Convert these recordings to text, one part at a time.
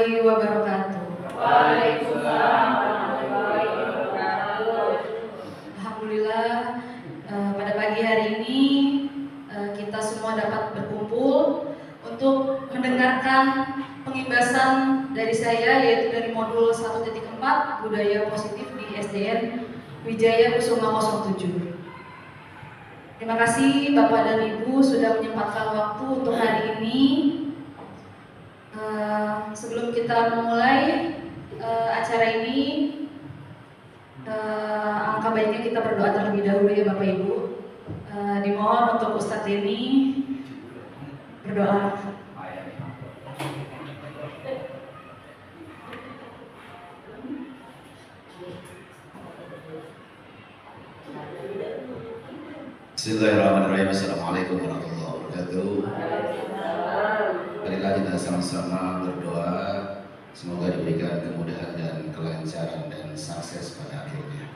warahmatullahi wabarakatuh. Waalaikumsalam warahmatullahi wabarakatuh. Alhamdulillah, pada pagi hari ini kita semua dapat berkumpul untuk mendengarkan pengibasan dari saya, yaitu dari modul 1.4 Budaya Positif di SDN Wijaya Kusuma 07. Terima kasih Bapak dan Ibu sudah menyempatkan waktu untuk hari ini. Sebelum kita memulai acara ini, alangkah baiknya kita berdoa terlebih dahulu ya Bapak Ibu. Dimohon untuk Ustadz Denny berdoa. Bismillahirrahmanirrahim. Assalamualaikum warahmatullahi wabarakatuh. Marilah kita sama-sama berdoa semoga diberikan kemudahan dan kelancaran dan sukses pada akhirnya.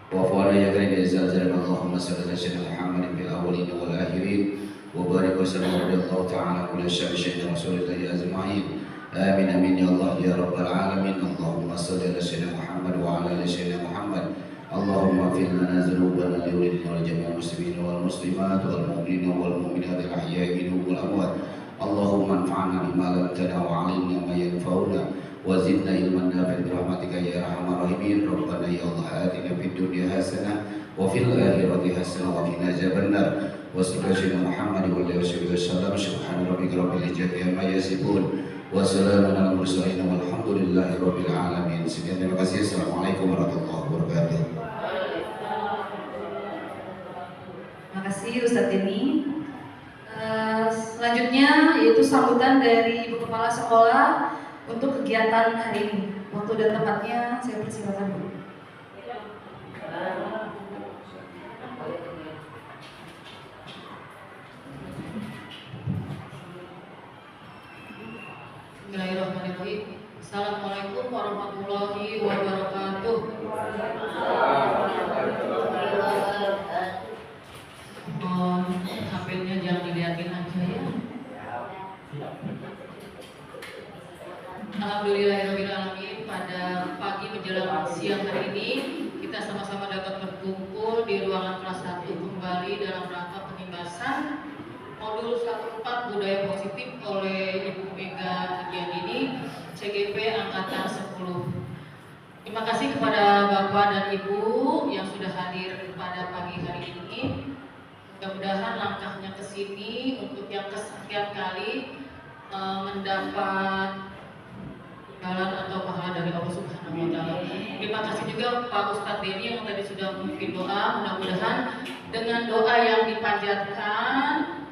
Wa fa'ala ya karim ya zalzal Allahumma shalli ala sayyidina Muhammadin fil awwalin wal akhirin wa barik wa sallim radhiyallahu ta'ala kulli syai'in rasulillahi ajma'in. Amin amin ya Allah ya rabbal alamin. Allahumma shalli ala sayyidina Muhammad wa ala ali sayyidina Muhammad. Allahumma fir lana dzunubana li walidina wa jami'il muslimin wal muslimat wal mu'minina wal mu'minat al ahya'i minhum wal amwat. Allahumma anfa'na bima 'allamtana wa 'allimna ma yanfa'una wa zidna ilman nafi'an bi rahmatika ya arhamar rahimin. Rabbana ya Allah atina fid dunya hasanah wa fil akhirati hasanah wa qina adzabannar. Wa sallallahu Muhammad wa alihi wasallam. Subhana rabbika rabbil izzati amma yasifun wa salamun alal mursalin walhamdulillahi rabbil alamin. Sekian, terima kasih. Assalamualaikum warahmatullahi wabarakatuh. Terima kasih Ustadz Denny. Selanjutnya yaitu sambutan dari Ibu Kepala Sekolah untuk kegiatan hari ini. Waktu dan tempatnya saya persilakan Bu. Bismillahirrahmanirrahim. Assalamualaikum warahmatullahi wabarakatuh. HP-nya jangan dilihatin aja ya. Alhamdulillahirrahmanirrahim. Pada pagi menjelang siang hari ini kita sama-sama dapat berkumpul di ruangan kelas 1 kembali dalam rangka pengibasan modul 14 Budaya Positif oleh Ibu Mega Dianini CGP Angkatan 10. Terima kasih kepada Bapak dan Ibu yang sudah hadir pada pagi hari ini. Mudah-mudahan langkahnya ke sini untuk yang kesekian kali mendapat jalan atau pahala dari Allah Subhanahu wa taala. Terima kasih juga Pak Ustadz Denny yang tadi sudah memimpin doa. Mudah-mudahan dengan doa yang dipanjatkan,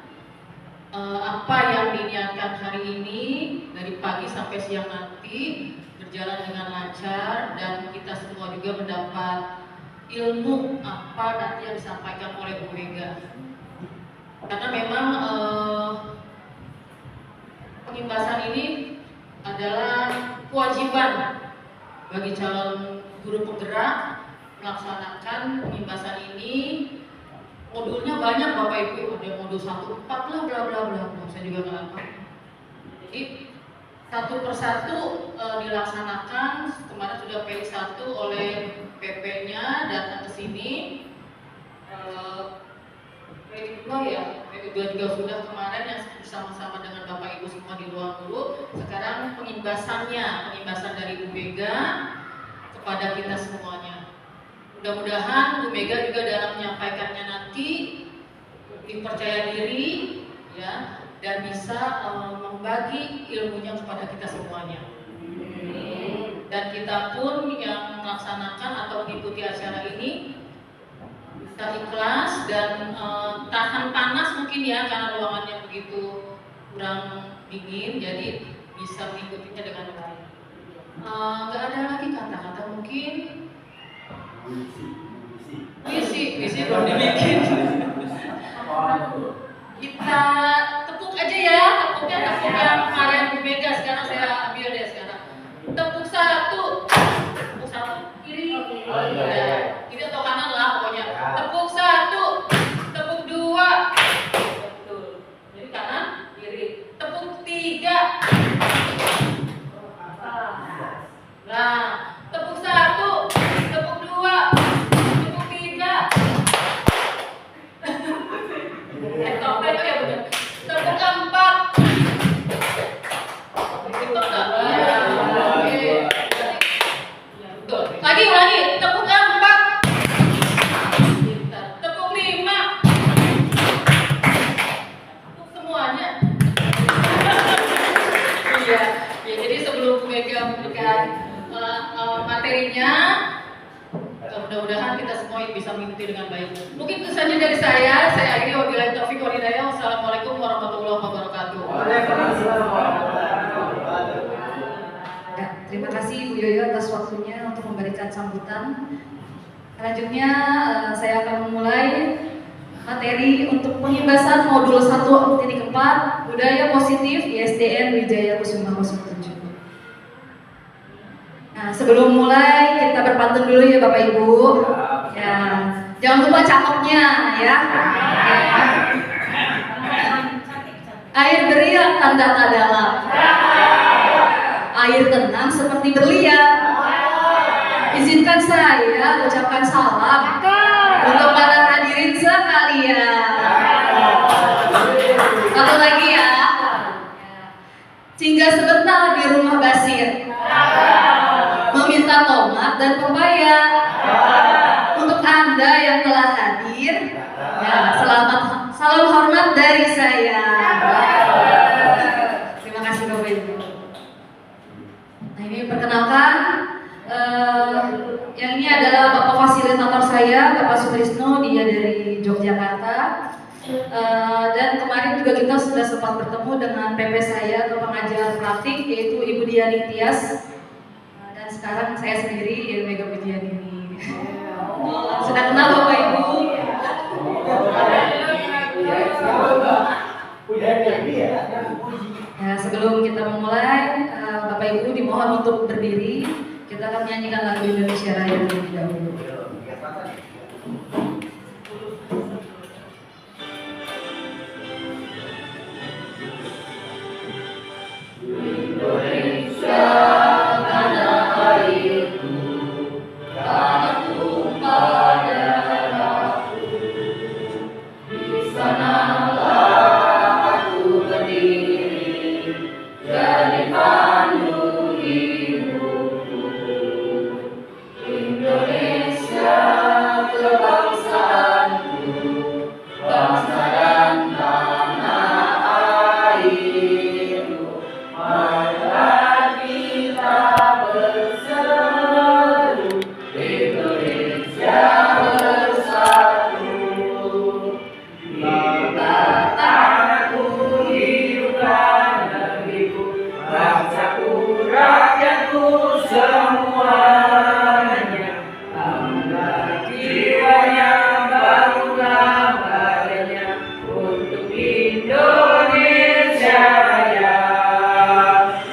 apa yang diniatkan hari ini dari pagi sampai siang nanti berjalan dengan lancar dan kita semua juga mendapat ilmu apa nanti yang disampaikan oleh Bu Mega. Karena memang pengibasan ini adalah kewajiban bagi calon guru penggerak melaksanakan pengibasan ini. Modulnya banyak Bapak Ibu, ada modul 1, 4 bla bla bla bla, saya juga nggak tahu. Jadi satu persatu dilaksanakan. Kemarin sudah PI1 oleh PP-nya datang ke sini. PI2 ya, PI2 juga sudah kemarin yang bersama-sama dengan Bapak Ibu semua di ruang guru. Sekarang pengibasan dari Bu Mega kepada kita semuanya. Mudah-mudahan Bu Mega juga dalam menyampaikannya nanti lebih percaya diri ya, dan bisa membagi ilmunya kepada kita semuanya. Dan kita pun yang melaksanakan atau mengikuti acara ini bisa ikhlas dan tahan panas mungkin ya, karena ruangannya begitu kurang dingin, jadi bisa mengikutinya dengan baik. Nggak ada lagi kata-kata mungkin. Visi belum dibikin. Kita tepuk aja ya, tepuk yang kemarin Bu Mega, sekarang saya ambil deh sekarang. Tepuk satu kiri, kiri atau kanan lah pokoknya. Tepuk satu, tepuk dua, betul. Jadi kanan, kiri. Tepuk tiga, mudah-mudahan kita semua bisa mengikuti dengan baik. Mungkin itu saja dari saya akhiri wabillahi taufiq wal hidayah. Wassalamualaikum warahmatullahi wabarakatuh. Ya, terima kasih Bu Yoyo atas waktunya untuk memberikan sambutan. Selanjutnya saya akan memulai materi untuk pengimbasan modul 1.4 Budaya Positif ISDN Wijaya Kusuma 07. Nah, sebelum mulai kita berpantun dulu ya Bapak Ibu. Ya, jangan lupa cakepnya ya. Air beriak tanda dalam. Air tenang seperti berlian. Izinkan saya ucapkan salam untuk para hadirin sekalian. Satu lagi ya. Singgah sebentar di rumah Basir. Meminta tomat dan pepaya. Untuk Anda yang telah hadir, ya, salam hormat dari saya. Terima kasih Bapak Ibu. Nah, ini perkenalkan, yang ini adalah Bapak fasilitator saya, Bapak Sutrisno, dia dari Yogyakarta. Dan kemarin juga kita sudah sempat bertemu dengan PP saya atau pengajar praktik, yaitu Ibu Diani Tias. Dan sekarang saya sendiri, Ibu Mega Pujianini. Sudah kenal Bapak Ibu? Ya, sebelum kita memulai, Bapak Ibu dimohon untuk berdiri. Kita akan menyanyikan lagu Indonesia Raya terlebih dahulu. Indonesia tanah airku, tanah tumpah darahku. Di sanalah aku berdiri, jadi pandu hidupku. Indonesia kebangsaanku, bangsa dan tanah airku. Marilah kita berseru, Indonesia bersatu. Bangsa tanahku, hiduplah negeriku, bangsaku, rakyatku semuanya. Bangga jiwanya, bangunlah badannya untuk Indonesia Raya.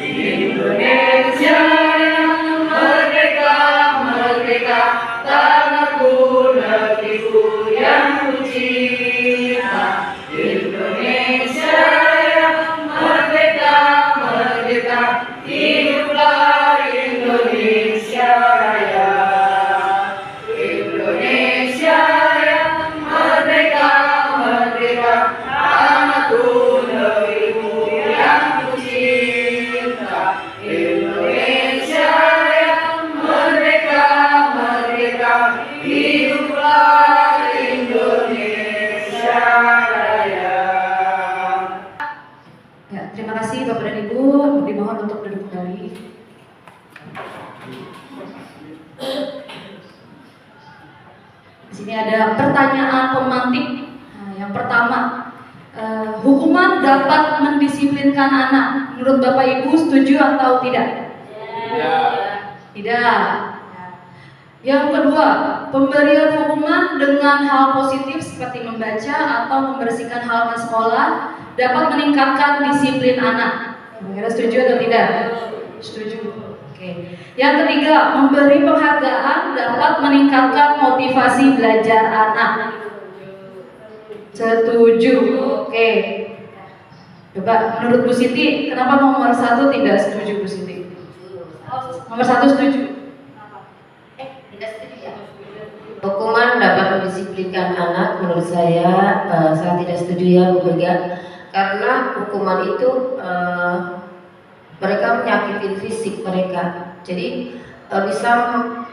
Indonesia yang merdeka, merdeka, tanahku, negeriku yang kucinta. Indonesia yang merdeka, merdeka, hiduplah Indonesia Raya. Indonesia yang merdeka, merdeka, tanahku, negeriku yang kucinta. Indonesia yang merdeka, merdeka, hiduplah Indonesia Raya. Ya, terima kasih Bapak dan Ibu. Dimohon untuk duduk kembali. Di sini ada pertanyaan pemantik. Nah, yang pertama, hukuman dapat mendisiplinkan anak. Menurut Bapak Ibu setuju atau tidak? Tidak. Yang kedua, pemberian hukuman dengan hal positif seperti membaca atau membersihkan halaman sekolah dapat meningkatkan disiplin anak. Kira-kira setuju atau tidak? Setuju. Oke. Yang ketiga, memberi penghargaan dapat meningkatkan motivasi belajar anak. Setuju. Oke. Coba menurut Bu Siti, kenapa nomor 1 tidak setuju Bu Siti? Nomor 1 setuju. Tidak setuju ya. Hukuman dapat mendisiplinkan anak, menurut saya tidak setuju ya Bu Mega. Karena hukuman itu mereka menyakitin fisik mereka, jadi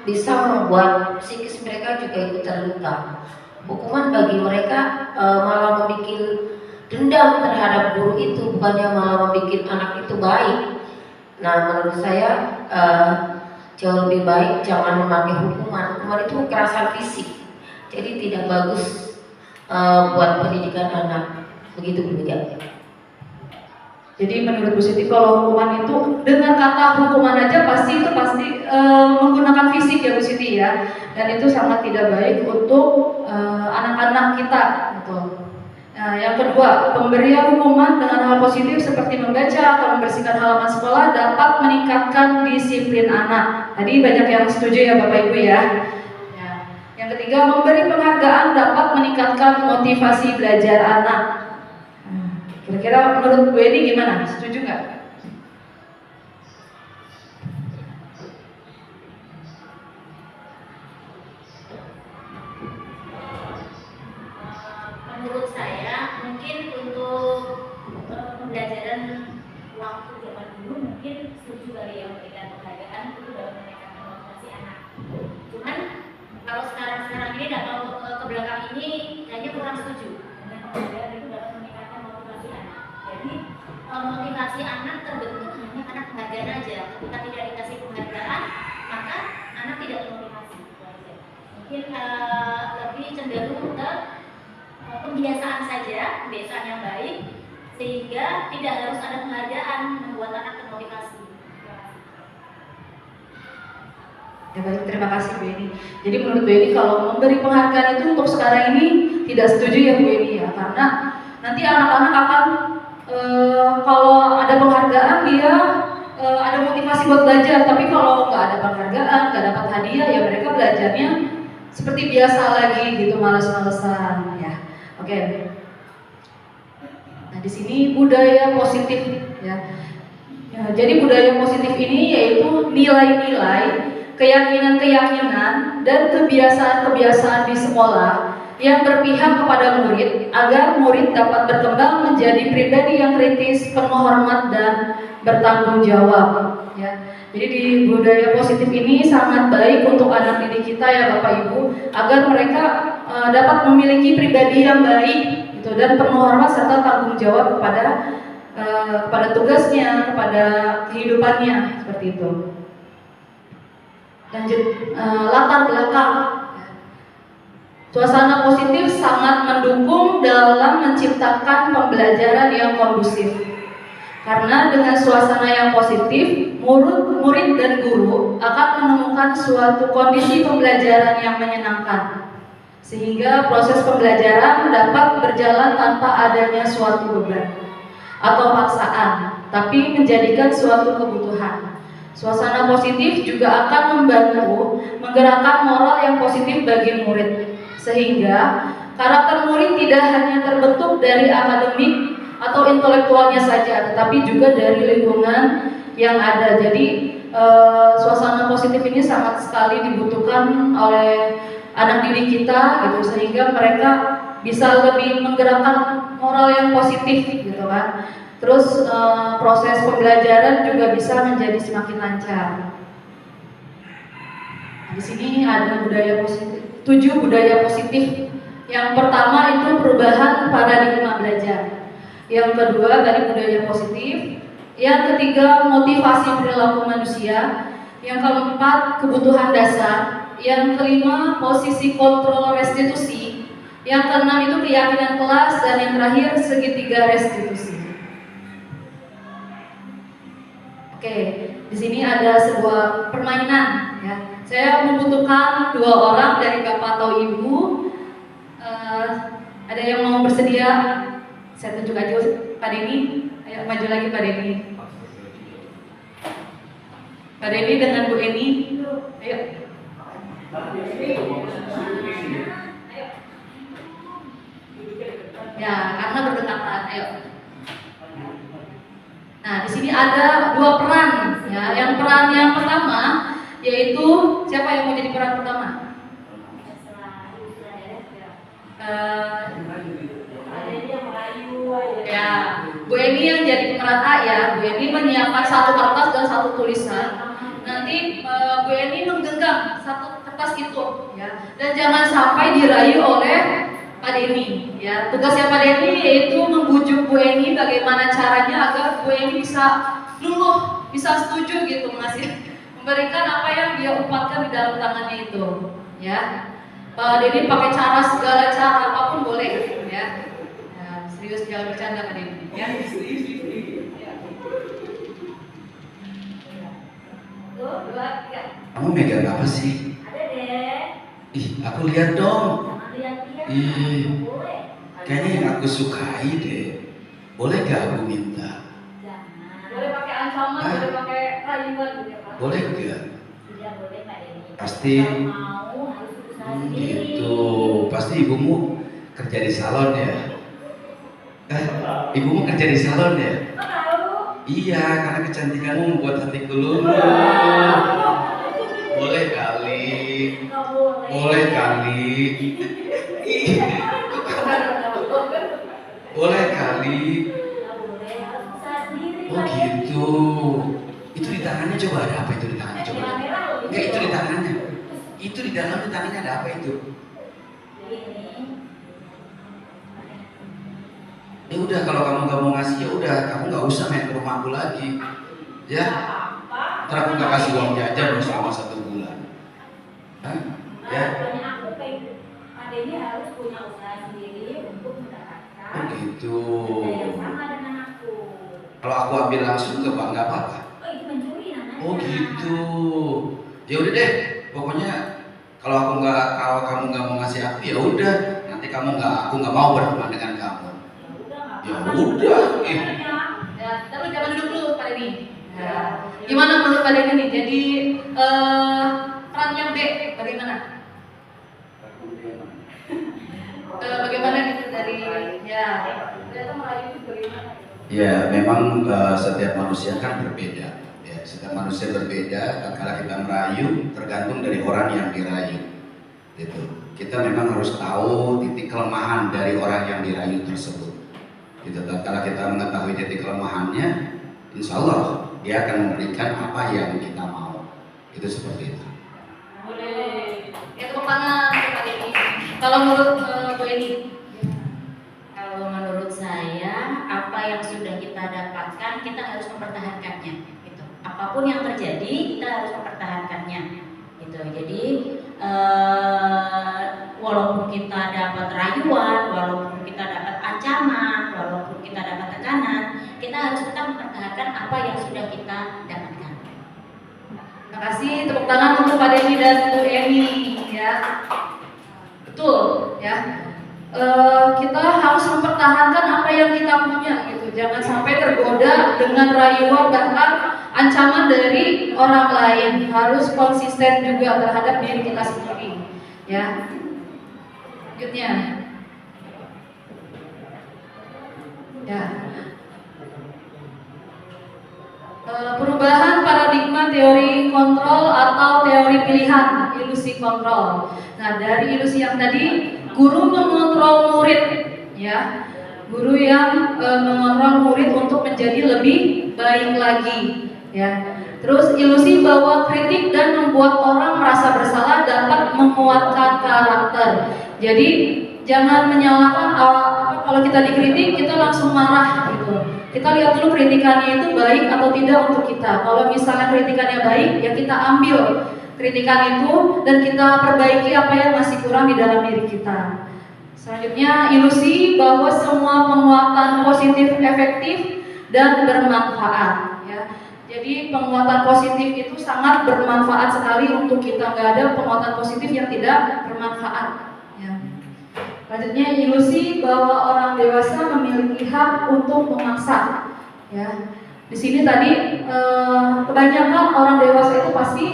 bisa membuat psikis mereka juga ikut terluka. Hukuman bagi mereka malah membuat dendam terhadap guru itu, bukannya malah membuat anak itu baik. Nah, menurut saya jauh lebih baik jangan memakai hukuman. Hukuman itu kekerasan fisik, jadi tidak bagus buat pendidikan anak. Begitu Bu Mega. Jadi menurut Bu Siti kalau hukuman itu dengan kata hukuman aja pasti menggunakan fisik ya Bu Siti ya, dan itu sangat tidak baik untuk anak-anak kita gitu. Nah, yang kedua, pemberian hukuman dengan hal positif seperti membaca atau membersihkan halaman sekolah dapat meningkatkan disiplin anak. Tadi banyak yang setuju ya Bapak Ibu ya. Yang ketiga, memberi penghargaan dapat meningkatkan motivasi belajar anak. Kira-kira menurut Bu Eni gimana? Setuju nggak? Menurut saya mungkin untuk pembelajaran waktu zaman dulu mungkin setuju kali ya memberikan penghargaan itu dapat meningkatkan motivasi anak. Cuman kalau sekarang ini datang ke belakang ini kayaknya kurang setuju dengan penghargaan itu dapat meningkatkan motivasi anak. Jadi motivasi anak terbentuk hanya karena penghargaan aja. Ketika tidak dikasih penghargaan maka anak tidak termotivasi. Mungkin lebih cenderung ke pembiasaan saja, kebiasaan yang baik, sehingga tidak harus ada penghargaan membuat anak termotivasi. Ya baik, terima kasih Bu Eni. Jadi menurut Bu Eni kalau memberi penghargaan itu untuk sekarang ini tidak setuju ya Bu Eni ya, karena nanti anak-anak akan kalau ada penghargaan dia ada motivasi buat belajar, tapi kalau nggak ada penghargaan, nggak dapat hadiah ya mereka belajarnya seperti biasa lagi gitu, malas-malesan ya. Oke. Nah di sini budaya positif ya. Jadi budaya positif ini yaitu nilai-nilai, keyakinan-keyakinan dan kebiasaan-kebiasaan di sekolah yang berpihak kepada murid agar murid dapat berkembang menjadi pribadi yang kritis, penuh hormat dan bertanggung jawab. Ya. Jadi di budaya positif ini sangat baik untuk anak didik kita ya Bapak Ibu agar mereka dapat memiliki pribadi yang baik gitu, dan penuh hormat serta tanggung jawab kepada tugasnya, kepada kehidupannya seperti itu. Lanjut, latar belakang. Suasana positif sangat mendukung dalam menciptakan pembelajaran yang kondusif. Karena dengan suasana yang positif, murid dan guru akan menemukan suatu kondisi pembelajaran yang menyenangkan. Sehingga proses pembelajaran dapat berjalan tanpa adanya suatu beban atau paksaan, tapi menjadikan suatu kebutuhan. Suasana positif juga akan membantu menggerakkan moral yang positif bagi murid, sehingga karakter murid tidak hanya terbentuk dari akademik atau intelektualnya saja, tetapi juga dari lingkungan yang ada. Jadi suasana positif ini sangat sekali dibutuhkan oleh anak didik kita gitu, sehingga mereka bisa lebih menggerakkan moral yang positif gitu kan. Terus proses pembelajaran juga bisa menjadi semakin lancar. Di sini ada budaya positif, 7 budaya positif. Yang pertama itu perubahan paradigma belajar. Yang kedua tadi budaya positif. Yang ketiga motivasi perilaku manusia. Yang keempat kebutuhan dasar. Yang kelima posisi kontrol restitusi. Yang keenam itu keyakinan kelas, dan yang terakhir segitiga restitusi. Oke, di sini ada sebuah permainan ya. Saya membutuhkan 2 orang dari Bapak atau Ibu. Ada yang mau bersedia? Saya tunjuk aja Pak Denny. Ayo maju lagi Pak Denny. Pak Denny dengan Bu Eni. Ayo. Ya, karena berdekatan. Ayo. Nah, di sini ada 2 peran ya. Yang peran yang pertama yaitu siapa yang mau jadi peran pertama? Ya, Bu Eni yang jadi pemeran A ya. Bu Eni menyiapkan 1 kertas dan 1 tulisan. Nanti Bu Eni menggenggam 1 kertas itu ya. Dan jangan sampai dirayu oleh Pak Denny ya. Tugasnya Pak Denny yaitu membujuk Bu Eni bagaimana caranya agar Bu Eni bisa luluh, bisa setuju gitu memberikan apa yang dia umpatkan di dalam tangannya itu, ya. Pak Denny pakai cara segala cara apapun boleh, ya. Nah, serius jangan bercanda Pak Denny, ya. Tuh, 2, 3. Kamu megang apa sih? Ada deh. Ih, aku lihat dong. Jangan lihat-lihat. Ih, Boleh. kayaknya yang aku sukai deh. Boleh gak aku minta? Jangan. Boleh pakai ancaman, Hah? boleh pakai rayuan gitu ya Pak. Boleh gak? Tidak boleh Pak Denny. Pasti. Kalau mau harus usaha sendiri. Gitu. Pasti ibumu kerja di salon ya? Ibumu kerja di salon ya? Kok tahu? Iya, karena kecantikanmu membuat hatiku luluh. Boleh kali. Nggak boleh. Boleh kali. Boleh kali. Nggak boleh, harus usaha sendiri. Oh Pak Denny. gitu. Itu di tangannya coba ada apa itu di tangannya coba? Merah-merah loh. Enggak, itu di tangannya. Itu di dalam di tangannya ada apa itu? Ini. Ya udah kalau kamu nggak mau ngasih ya udah kamu nggak usah main ke rumahku lagi. Ya. Apa? Ntar aku nggak kasih uang jajan selama 1 bulan. Hah? Ya. Makanya aku pengen Pak Denny harus punya usaha sendiri untuk Oh mendapatkan gitu. daya yang sama dengan aku. Kalau aku ambil langsung ke bank nggak apa-apa. Oh itu mencuri namanya. Oh gitu. Ya udah deh. Pokoknya kalau kamu nggak mau ngasih aku ya udah. Nanti aku nggak mau berteman dengan kamu. Ya Ya udah nggak apa-apa. udah. Ya, tapi jangan duduk dulu Pak Denny. Ya. Gimana menurut Pak Denny nih? Jadi perannya B bagaimana? Bagaimana gitu dari ya ternyata merayu itu bagaimana? Ya memang setiap manusia kan berbeda. Ya, setiap manusia berbeda. Kalau kita merayu tergantung dari orang yang dirayu. Gitu. Kita memang harus tahu titik kelemahan dari orang yang dirayu tersebut. Gitu. Dan kalau kita mengetahui titik kelemahannya, insya Allah dia akan memberikan apa yang kita mau. Itu seperti itu. Boleh. Ya tepuk tangan Pak Denny. Kalau menurut Bu Eni? Kalau menurut saya, apa yang sudah kita dapatkan, kita harus mempertahankannya. Gitu. Apapun yang terjadi, kita harus mempertahankannya. Gitu. Jadi, walaupun kita dapat rayuan, walaupun kita dapat ancaman, walaupun kita dapat tekanan, kita harus tetap mempertahankan apa yang sudah kita dapatkan. Terima kasih, tepuk tangan untuk Pak Denny dan Bu Eni ya. Betul ya. Kita harus mempertahankan apa yang kita punya gitu. Jangan sampai tergoda dengan rayuan bahkan ancaman dari orang lain. Harus konsisten juga terhadap diri kita sendiri ya. Selanjutnya ya. Perubahan paradigma teori kontrol atau teori pilihan, ilusi kontrol. Nah, dari ilusi yang tadi, guru mengontrol murid, ya, guru yang mengontrol murid untuk menjadi lebih baik lagi, ya. Terus ilusi bahwa kritik dan membuat orang merasa bersalah dapat menguatkan karakter. Jadi jangan menyalahkan kalau kita dikritik kita langsung marah gitu. Kita lihat dulu kritikannya itu baik atau tidak untuk kita. Kalau misalnya kritikannya baik, ya kita ambil kritikan itu dan kita perbaiki apa yang masih kurang di dalam diri kita. Selanjutnya, ilusi bahwa semua penguatan positif efektif dan bermanfaat. Ya. Jadi penguatan positif itu sangat bermanfaat sekali untuk kita. Nggak ada penguatan positif yang tidak bermanfaat. Ya. Selanjutnya, ilusi bahwa orang dewasa memiliki hak untuk memaksa. Ya, di sini tadi kebanyakan orang dewasa itu pasti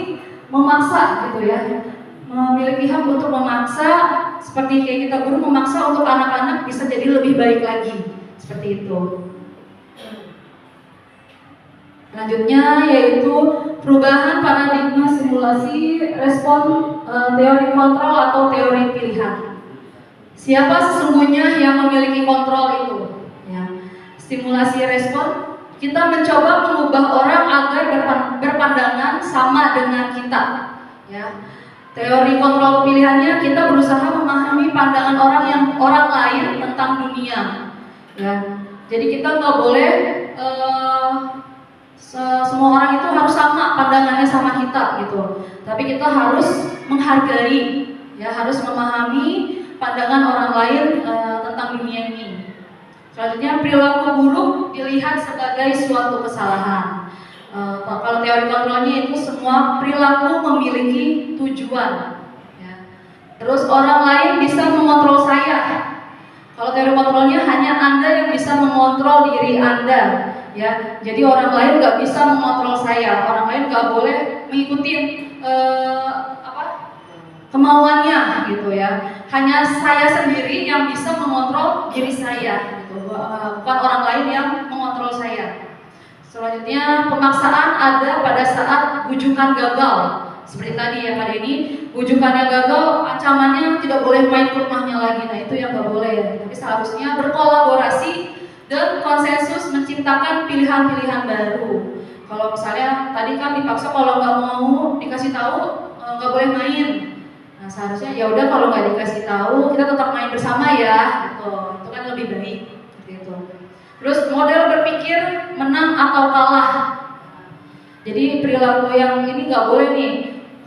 memaksa, gitu ya, memiliki hak untuk memaksa, seperti kayak kita guru memaksa untuk anak-anak bisa jadi lebih baik lagi, seperti itu. Selanjutnya yaitu perubahan paradigma simulasi respon teori kontrol atau teori pilihan. Siapa sesungguhnya yang memiliki kontrol itu? Ya. Stimulasi respon, kita mencoba mengubah orang agar berpandangan sama dengan kita. Ya. Teori kontrol pilihannya, kita berusaha memahami pandangan orang lain tentang dunia. Ya. Jadi kita nggak boleh semua orang itu harus sama pandangannya sama kita gitu. Tapi kita harus menghargai, ya, harus memahami pandangan orang lain tentang dunia ini. Selanjutnya, perilaku buruk dilihat sebagai suatu kesalahan. Kalau teori kontrolnya itu semua perilaku memiliki tujuan. Ya. Terus orang lain bisa mengontrol saya. Kalau teori kontrolnya hanya Anda yang bisa mengontrol diri Anda. Ya, jadi orang lain nggak bisa mengontrol saya. Orang lain nggak boleh mengikuti kemauannya gitu ya. Hanya saya sendiri yang bisa mengontrol diri saya, gitu. Bukan orang lain yang mengontrol saya. Selanjutnya, pemaksaan ada pada saat bujukan gagal. Seperti tadi ya pada ini, bujukannya gagal, ancamannya tidak boleh main ke rumahnya lagi. Nah itu yang nggak boleh. Tapi seharusnya berkolaborasi dan konsensus menciptakan pilihan-pilihan baru. Kalau misalnya tadi kan dipaksa kalau nggak mau dikasih tahu nggak boleh main. Nah seharusnya ya udah kalau nggak dikasih tahu kita tetap main bersama ya, gitu. Itu kan lebih baik, seperti itu. Terus model berpikir menang atau kalah. Jadi perilaku yang ini nggak boleh nih.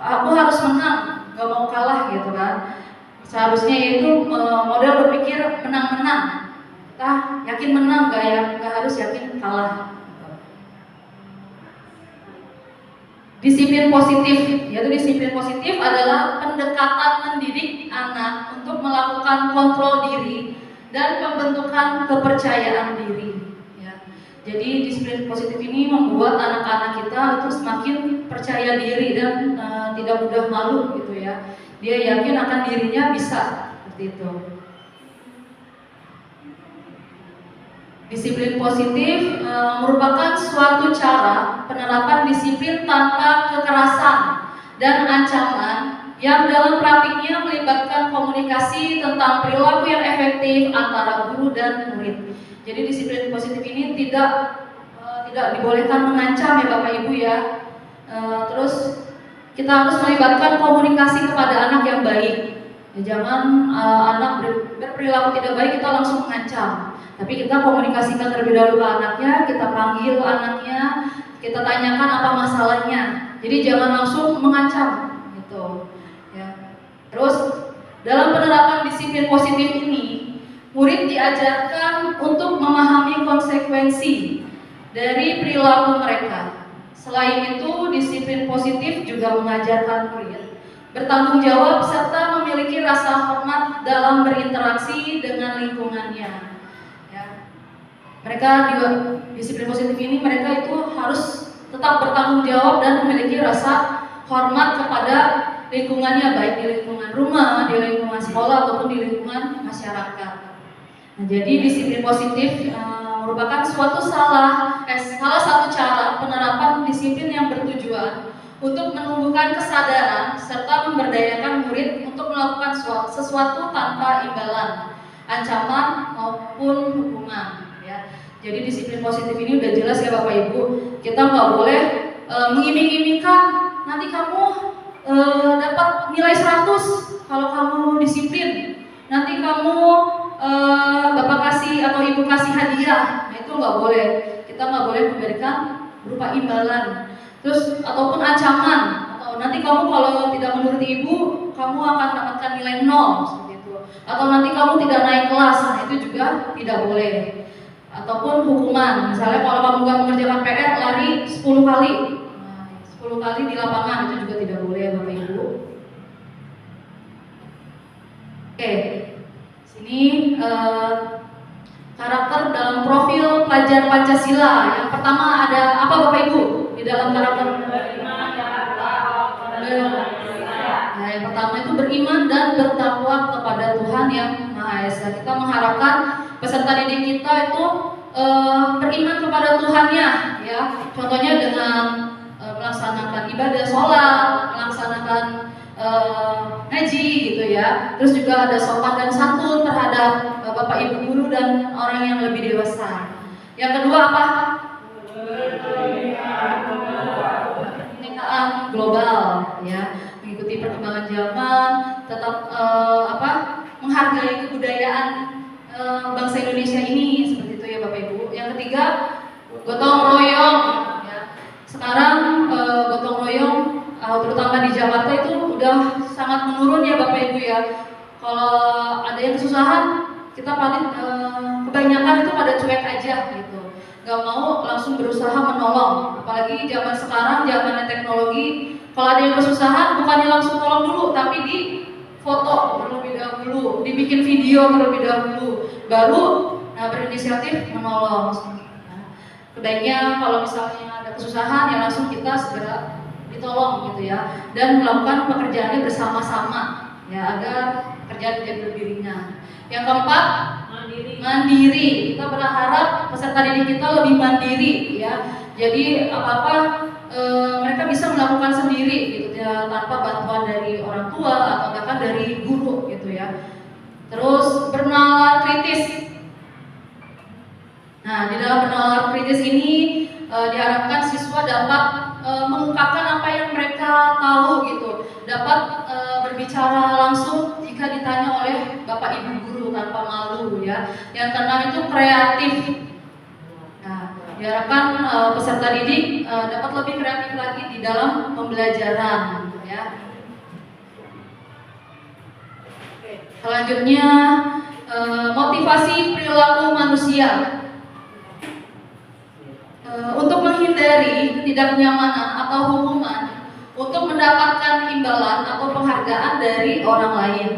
Aku harus menang, nggak mau kalah gitu kan. Seharusnya itu model berpikir menang-menang. Kita yakin menang nggak ya? Nggak harus yakin kalah. Disiplin positif, yaitu disiplin positif adalah pendekatan mendidik anak untuk melakukan kontrol diri dan pembentukan kepercayaan diri. Ya. Jadi disiplin positif ini membuat anak-anak kita itu semakin percaya diri dan tidak mudah malu gitu ya. Dia yakin akan dirinya bisa, seperti itu. Disiplin positif merupakan suatu cara penerapan disiplin tanpa kekerasan dan ancaman yang dalam praktiknya melibatkan komunikasi tentang perilaku yang efektif antara guru dan murid. Jadi disiplin positif ini tidak dibolehkan mengancam ya Bapak Ibu ya. Terus kita harus melibatkan komunikasi kepada anak yang baik. Ya, jangan anak berperilaku tidak baik kita langsung mengancam. Tapi kita komunikasikan terlebih dahulu ke anaknya, kita panggil anaknya, kita tanyakan apa masalahnya. Jadi jangan langsung mengancam, gitu. Ya. Terus dalam penerapan disiplin positif ini, murid diajarkan untuk memahami konsekuensi dari perilaku mereka. Selain itu, disiplin positif juga mengajarkan murid bertanggung jawab serta memiliki rasa hormat dalam berinteraksi dengan lingkungannya. Mereka di disiplin positif ini mereka itu harus tetap bertanggung jawab dan memiliki rasa hormat kepada lingkungannya, baik di lingkungan rumah, di lingkungan sekolah ataupun di lingkungan masyarakat. Nah, jadi disiplin positif merupakan salah satu cara penerapan disiplin yang bertujuan untuk menumbuhkan kesadaran serta memberdayakan murid untuk melakukan sesuatu tanpa imbalan, ancaman maupun hukuman. Jadi disiplin positif ini udah jelas ya Bapak Ibu. Kita nggak boleh mengiming-imingkan nanti kamu dapat nilai 100 kalau kamu disiplin. Nanti kamu Bapak kasih atau Ibu kasih hadiah. Nah itu nggak boleh. Kita nggak boleh memberikan berupa imbalan. Terus ataupun ancaman. Atau nanti kamu kalau tidak menuruti Ibu, kamu akan dapatkan nilai 0 seperti itu. Atau nanti kamu tidak naik kelas. Nah itu juga tidak boleh. Ataupun hukuman, misalnya kalau kamu nggak mengerjakan PR lari 10 kali, nah, 10 kali di lapangan itu juga tidak boleh Bapak Ibu. Oke, sini karakter dalam profil pelajar Pancasila. Yang pertama ada apa Bapak Ibu di dalam karakter? Nah, yang pertama itu beriman dan bertakwa kepada Tuhan yang Maha Esa. Kita mengharapkan peserta didik kita itu beriman kepada Tuhannya, ya. Contohnya dengan melaksanakan ibadah sholat, melaksanakan ngaji, gitu ya. Terus juga ada sopan dan santun terhadap Bapak Ibu guru dan orang yang lebih dewasa. Yang kedua apa? Kebinekaan global, ya. Mengikuti perkembangan zaman, tetap menghargai kebudayaan bangsa Indonesia ini, seperti itu ya Bapak Ibu. Yang ketiga, gotong royong, ya. sangat menurun ya Bapak Ibu ya. Kalau ada yang kesusahan, kita paling kebanyakan itu pada cuek aja gitu, nggak mau langsung berusaha menolong. Apalagi zaman sekarang, zamannya teknologi, kalau ada yang kesusahan bukannya langsung tolong dulu, tapi di foto terlebih dahulu, dibikin video terlebih dahulu, baru berinisiatif menolong. Sebaiknya kalau misalnya ada kesusahan ya langsung kita segera ditolong gitu ya, dan melakukan pekerjaannya bersama-sama ya agar kerjaan menjadi lebih ringan. Yang keempat, mandiri. Kita berharap peserta didik kita lebih mandiri ya. Jadi apa-apa mereka bisa melakukan sendiri gitu ya, tanpa bantuan dari orang tua atau bahkan dari guru gitu ya. Terus bernalar kritis. Nah, di dalam bernalar kritis ini diharapkan siswa dapat mengungkapkan apa yang mereka tahu gitu, dapat berbicara langsung jika ditanya oleh Bapak Ibu guru tanpa malu ya. Yang keenam itu kreatif. Nah, diharapkan peserta didik dapat lebih kreatif lagi di dalam pembelajaran ya. Selanjutnya motivasi perilaku manusia. Untuk menghindari ketidaknyamanan atau hukuman, untuk mendapatkan imbalan atau penghargaan dari orang lain.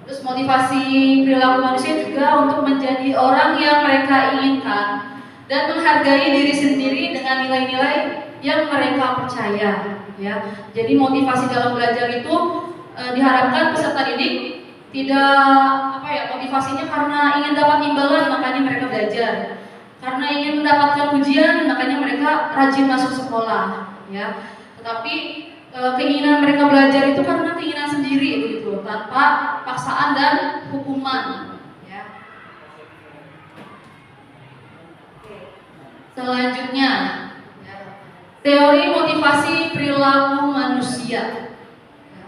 Terus motivasi perilaku manusia juga untuk menjadi orang yang mereka inginkan dan menghargai diri sendiri dengan nilai-nilai yang mereka percaya ya. Jadi motivasi dalam belajar itu diharapkan peserta didik tidak motivasinya karena ingin dapat imbalan makanya mereka belajar. Karena ingin mendapatkan ujian, makanya mereka rajin masuk sekolah, ya. Tetapi keinginan mereka belajar itu karena keinginan sendiri, begitu, tanpa paksaan dan hukuman. Ya. Selanjutnya, teori motivasi perilaku manusia.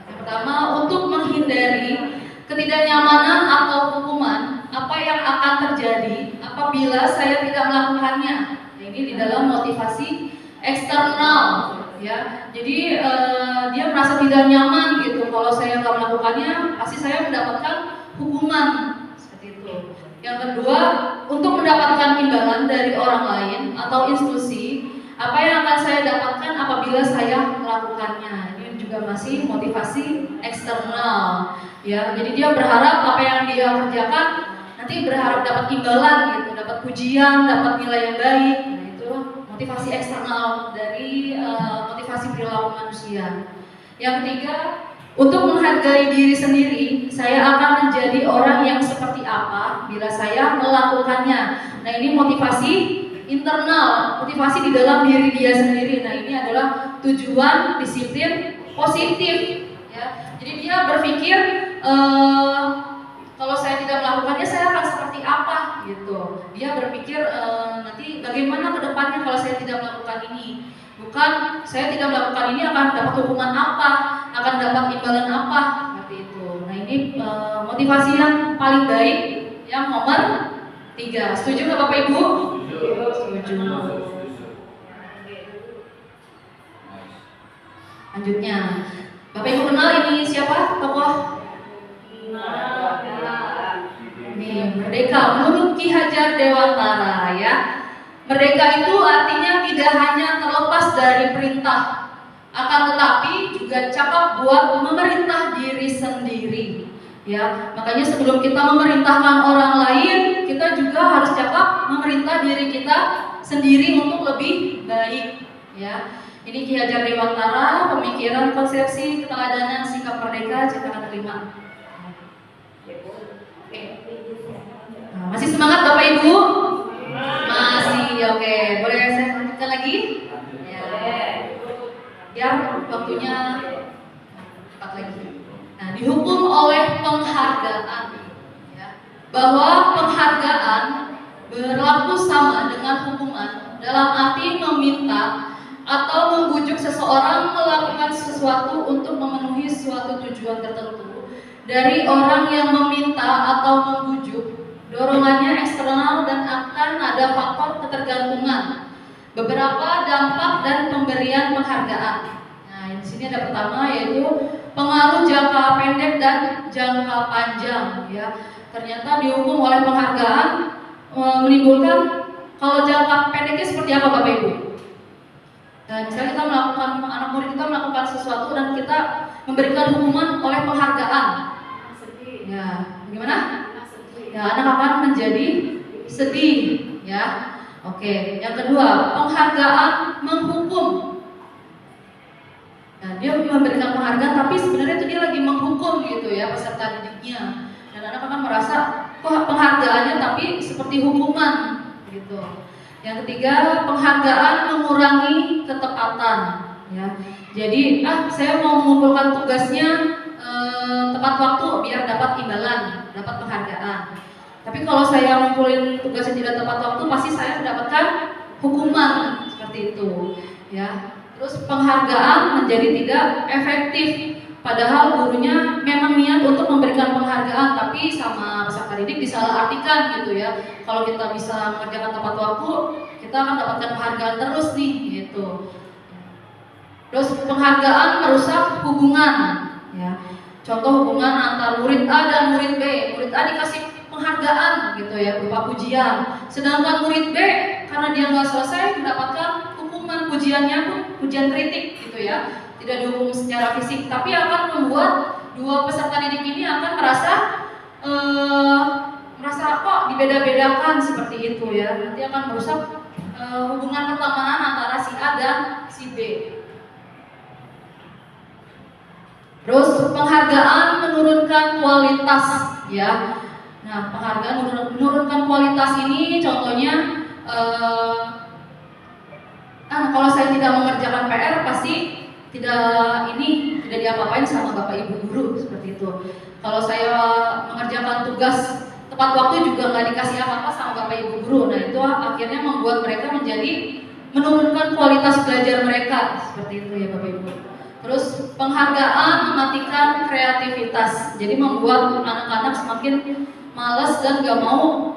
Yang pertama, untuk menghindari ketidaknyamanan atau hukuman, apa yang akan terjadi apabila saya tidak melakukannya. Nah, ini di dalam motivasi eksternal ya. Jadi dia merasa tidak nyaman gitu kalau saya nggak melakukannya, pasti saya mendapatkan hukuman seperti itu. Yang kedua, untuk mendapatkan imbalan dari orang lain atau institusi, apa yang akan saya dapatkan apabila saya melakukannya. Ini juga masih motivasi eksternal ya. Jadi dia berharap apa yang dia kerjakan nanti berharap dapat imbalan gitu, dapat pujian, dapat nilai yang baik. Nah, itu motivasi eksternal dari motivasi perilaku manusia. Yang ketiga, untuk menghargai diri sendiri, saya akan menjadi orang yang seperti apa bila saya melakukannya. Nah, ini motivasi internal, motivasi di dalam diri dia sendiri. Nah, ini adalah tujuan disiplin positif ya. Jadi dia berpikir kalau saya tidak melakukannya saya akan seperti apa gitu. Dia berpikir nanti bagaimana ke depannya kalau saya tidak melakukan ini. Bukan saya tidak melakukan ini akan dapat hukuman apa, akan dapat imbalan apa, seperti itu. Nah, ini motivasi yang paling baik yang nomor 3. Setuju nggak Bapak Ibu? Setuju. Lanjutnya, Bapak Ibu kenal ini siapa tokoh? Nih, Merdeka menurut Ki Hajar Dewantara ya. Merdeka itu artinya tidak hanya terlepas dari perintah, akan tetapi juga cakap buat memerintah diri sendiri. Ya, makanya sebelum kita memerintahkan orang lain, kita juga harus cakap memerintah diri kita sendiri untuk lebih baik. Ya, ini Ki Hajar Dewantara, pemikiran konsepsi keteladanan sikap merdeka cetakan 5. Nah, masih semangat Bapak Ibu? Masih, oke. Boleh saya lanjutkan lagi? Ya. Biar waktunya cepat lagi. Nah, dihukum oleh penghargaan. Ya. Bahwa penghargaan berlaku sama dengan hukuman dalam arti meminta atau membujuk seseorang melakukan sesuatu untuk memenuhi suatu tujuan tertentu dari orang yang meminta atau membujuk. Dorongannya eksternal dan akan ada faktor ketergantungan. Beberapa dampak dan pemberian penghargaan. Nah, di sini ada pertama yaitu pengaruh jangka pendek dan jangka panjang ya. Ternyata dihukum oleh penghargaan menimbulkan, kalau jangka pendeknya seperti apa Bapak Ibu? Nah, misalnya kita melakukan, anak murid kita melakukan sesuatu dan kita memberikan hukuman oleh penghargaan. Ya, bagaimana? Ya, anak akan menjadi sedih ya. Oke, yang kedua, penghargaan menghukum. Nah, dia memberikan penghargaan tapi sebenarnya itu dia lagi menghukum gitu ya peserta didiknya. Dan anak akan merasa kok penghargaannya tapi seperti hukuman gitu. Yang ketiga, penghargaan mengurangi ketepatan ya. Jadi, saya mau mengumpulkan tugasnya tepat waktu biar dapat imbalan, dapat penghargaan. Tapi kalau saya ngumpulin tugas yang tidak tepat waktu, pasti saya mendapatkan hukuman seperti itu, ya. Terus penghargaan menjadi tidak efektif, padahal gurunya memang niat untuk memberikan penghargaan, tapi sama peserta didik disalahartikan gitu ya. Kalau kita bisa mengerjakan tepat waktu, kita akan dapatkan penghargaan terus nih, gitu. Terus penghargaan merusak hubungan, ya. Contoh hubungan antar murid A dan murid B. Murid A dikasih penghargaan gitu ya berupa pujian, sedangkan murid B karena dia nggak selesai mendapatkan hukuman, pujiannya pun pujian kritik gitu ya, tidak dihukum secara fisik, tapi akan membuat dua peserta didik ini akan merasa kok dibeda-bedakan seperti itu ya, nanti akan merusak hubungan pertemanan antara si A dan si B. Terus penghargaan menurunkan kualitas ya. Nah, penghargaan menurunkan kualitas ini contohnya kalau saya tidak mengerjakan PR pasti tidak diapa-apain sama Bapak Ibu guru seperti itu. Kalau saya mengerjakan tugas tepat waktu juga nggak dikasih apa-apa sama Bapak Ibu guru. Nah, itu akhirnya membuat mereka menurunkan kualitas belajar mereka seperti itu ya Bapak Ibu. Terus penghargaan mematikan kreativitas, jadi membuat anak-anak semakin malas dan gak mau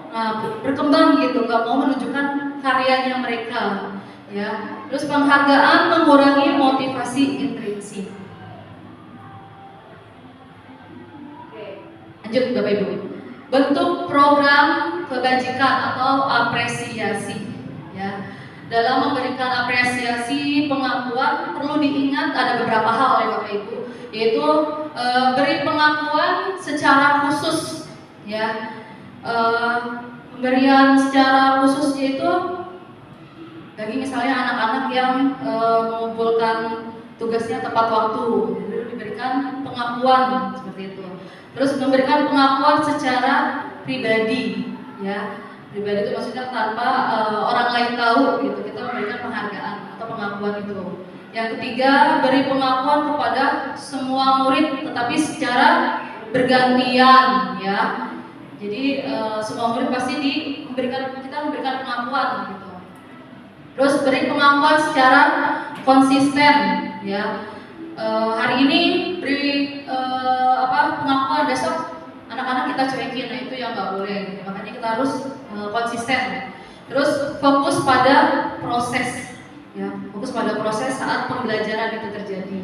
berkembang gitu, gak mau menunjukkan karyanya mereka ya. Terus penghargaan mengurangi motivasi intrinsik. Lanjut Bapak Ibu, bentuk program kebajikan atau apresiasi ya. Dalam memberikan apresiasi pengakuan perlu diingat ada beberapa hal ya Bapak Ibu, yaitu beri pengakuan secara khusus ya. Pemberian secara khusus yaitu bagi misalnya anak-anak yang mengumpulkan tugasnya tepat waktu, diberikan pengakuan seperti itu. Terus memberikan pengakuan secara pribadi ya. Pribadi itu maksudnya tanpa orang lain tahu gitu, kita memberikan penghargaan atau pengakuan itu. Yang ketiga, beri pengakuan kepada semua murid tetapi secara bergantian ya. Jadi semua murid pasti kita memberikan pengakuan gitu. Terus beri pengakuan secara konsisten ya. Hari ini beri pengakuan, besok anak-anak kita cuekin, nah itu yang nggak boleh. Makanya kita harus konsisten. Terus fokus pada proses ya, fokus pada proses saat pembelajaran itu terjadi.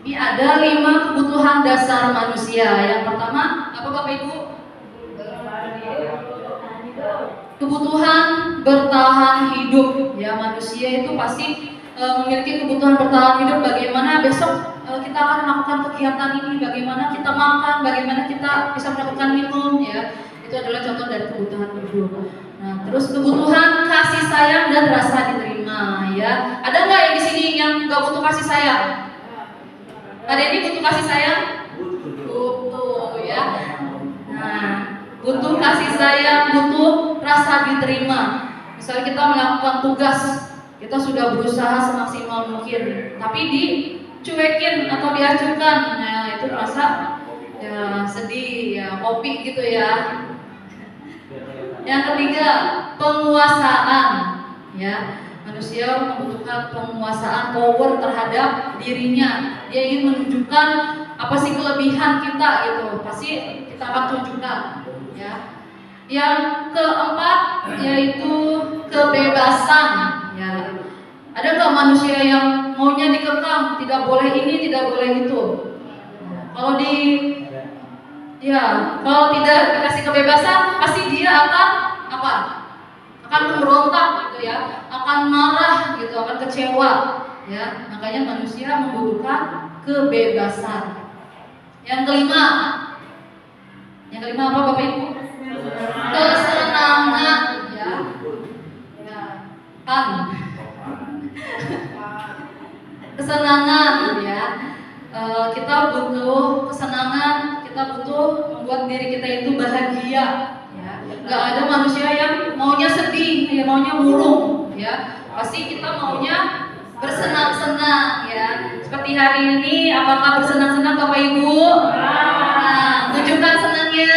Ini ada 5 kebutuhan dasar manusia. Yang pertama apa Bapak Ibu? Kebutuhan bertahan hidup ya. Manusia itu pasti memiliki kebutuhan bertahan hidup. Bagaimana besok kita akan melakukan kegiatan ini, bagaimana kita makan, bagaimana kita bisa mendapatkan minum ya. Itu adalah contoh dari kebutuhan hidup. Nah, terus kebutuhan kasih sayang dan rasa diterima ya. Ada nggak yang di sini yang nggak butuh kasih sayang? Ada ini butuh kasih sayang? Butuh ya. Nah, butuh kasih sayang, butuh rasa diterima. Misalnya kita melakukan tugas, kita sudah berusaha semaksimal mungkin, tapi dicuekin atau diacukan, nah itu merasa ya sedih ya, kopi gitu ya. Yang ketiga, penguasaan ya. Manusia membutuhkan penguasaan, power terhadap dirinya. Dia ingin menunjukkan apa sih kelebihan kita gitu, pasti kita akan tunjukkan ya. Yang keempat yaitu kebebasan ya. Ada nggak manusia yang maunya dikekang, tidak boleh ini, tidak boleh itu. Kalau kalau tidak dikasih kebebasan, pasti dia akan apa? Akan memberontak gitu ya, akan marah gitu, akan kecewa ya. Makanya manusia membutuhkan kebebasan. Yang kelima apa Bapak Ibu? Kesenangan ya. Kesenangan ya. Kita butuh kesenangan, kita butuh membuat diri kita itu bahagia ya. Gak ada manusia yang maunya sedih, ya maunya murung ya. Pasti kita maunya bersenang-senang ya. Seperti hari ini, apakah bersenang-senang Bapak Ibu? Nah, tunjukkan senangnya.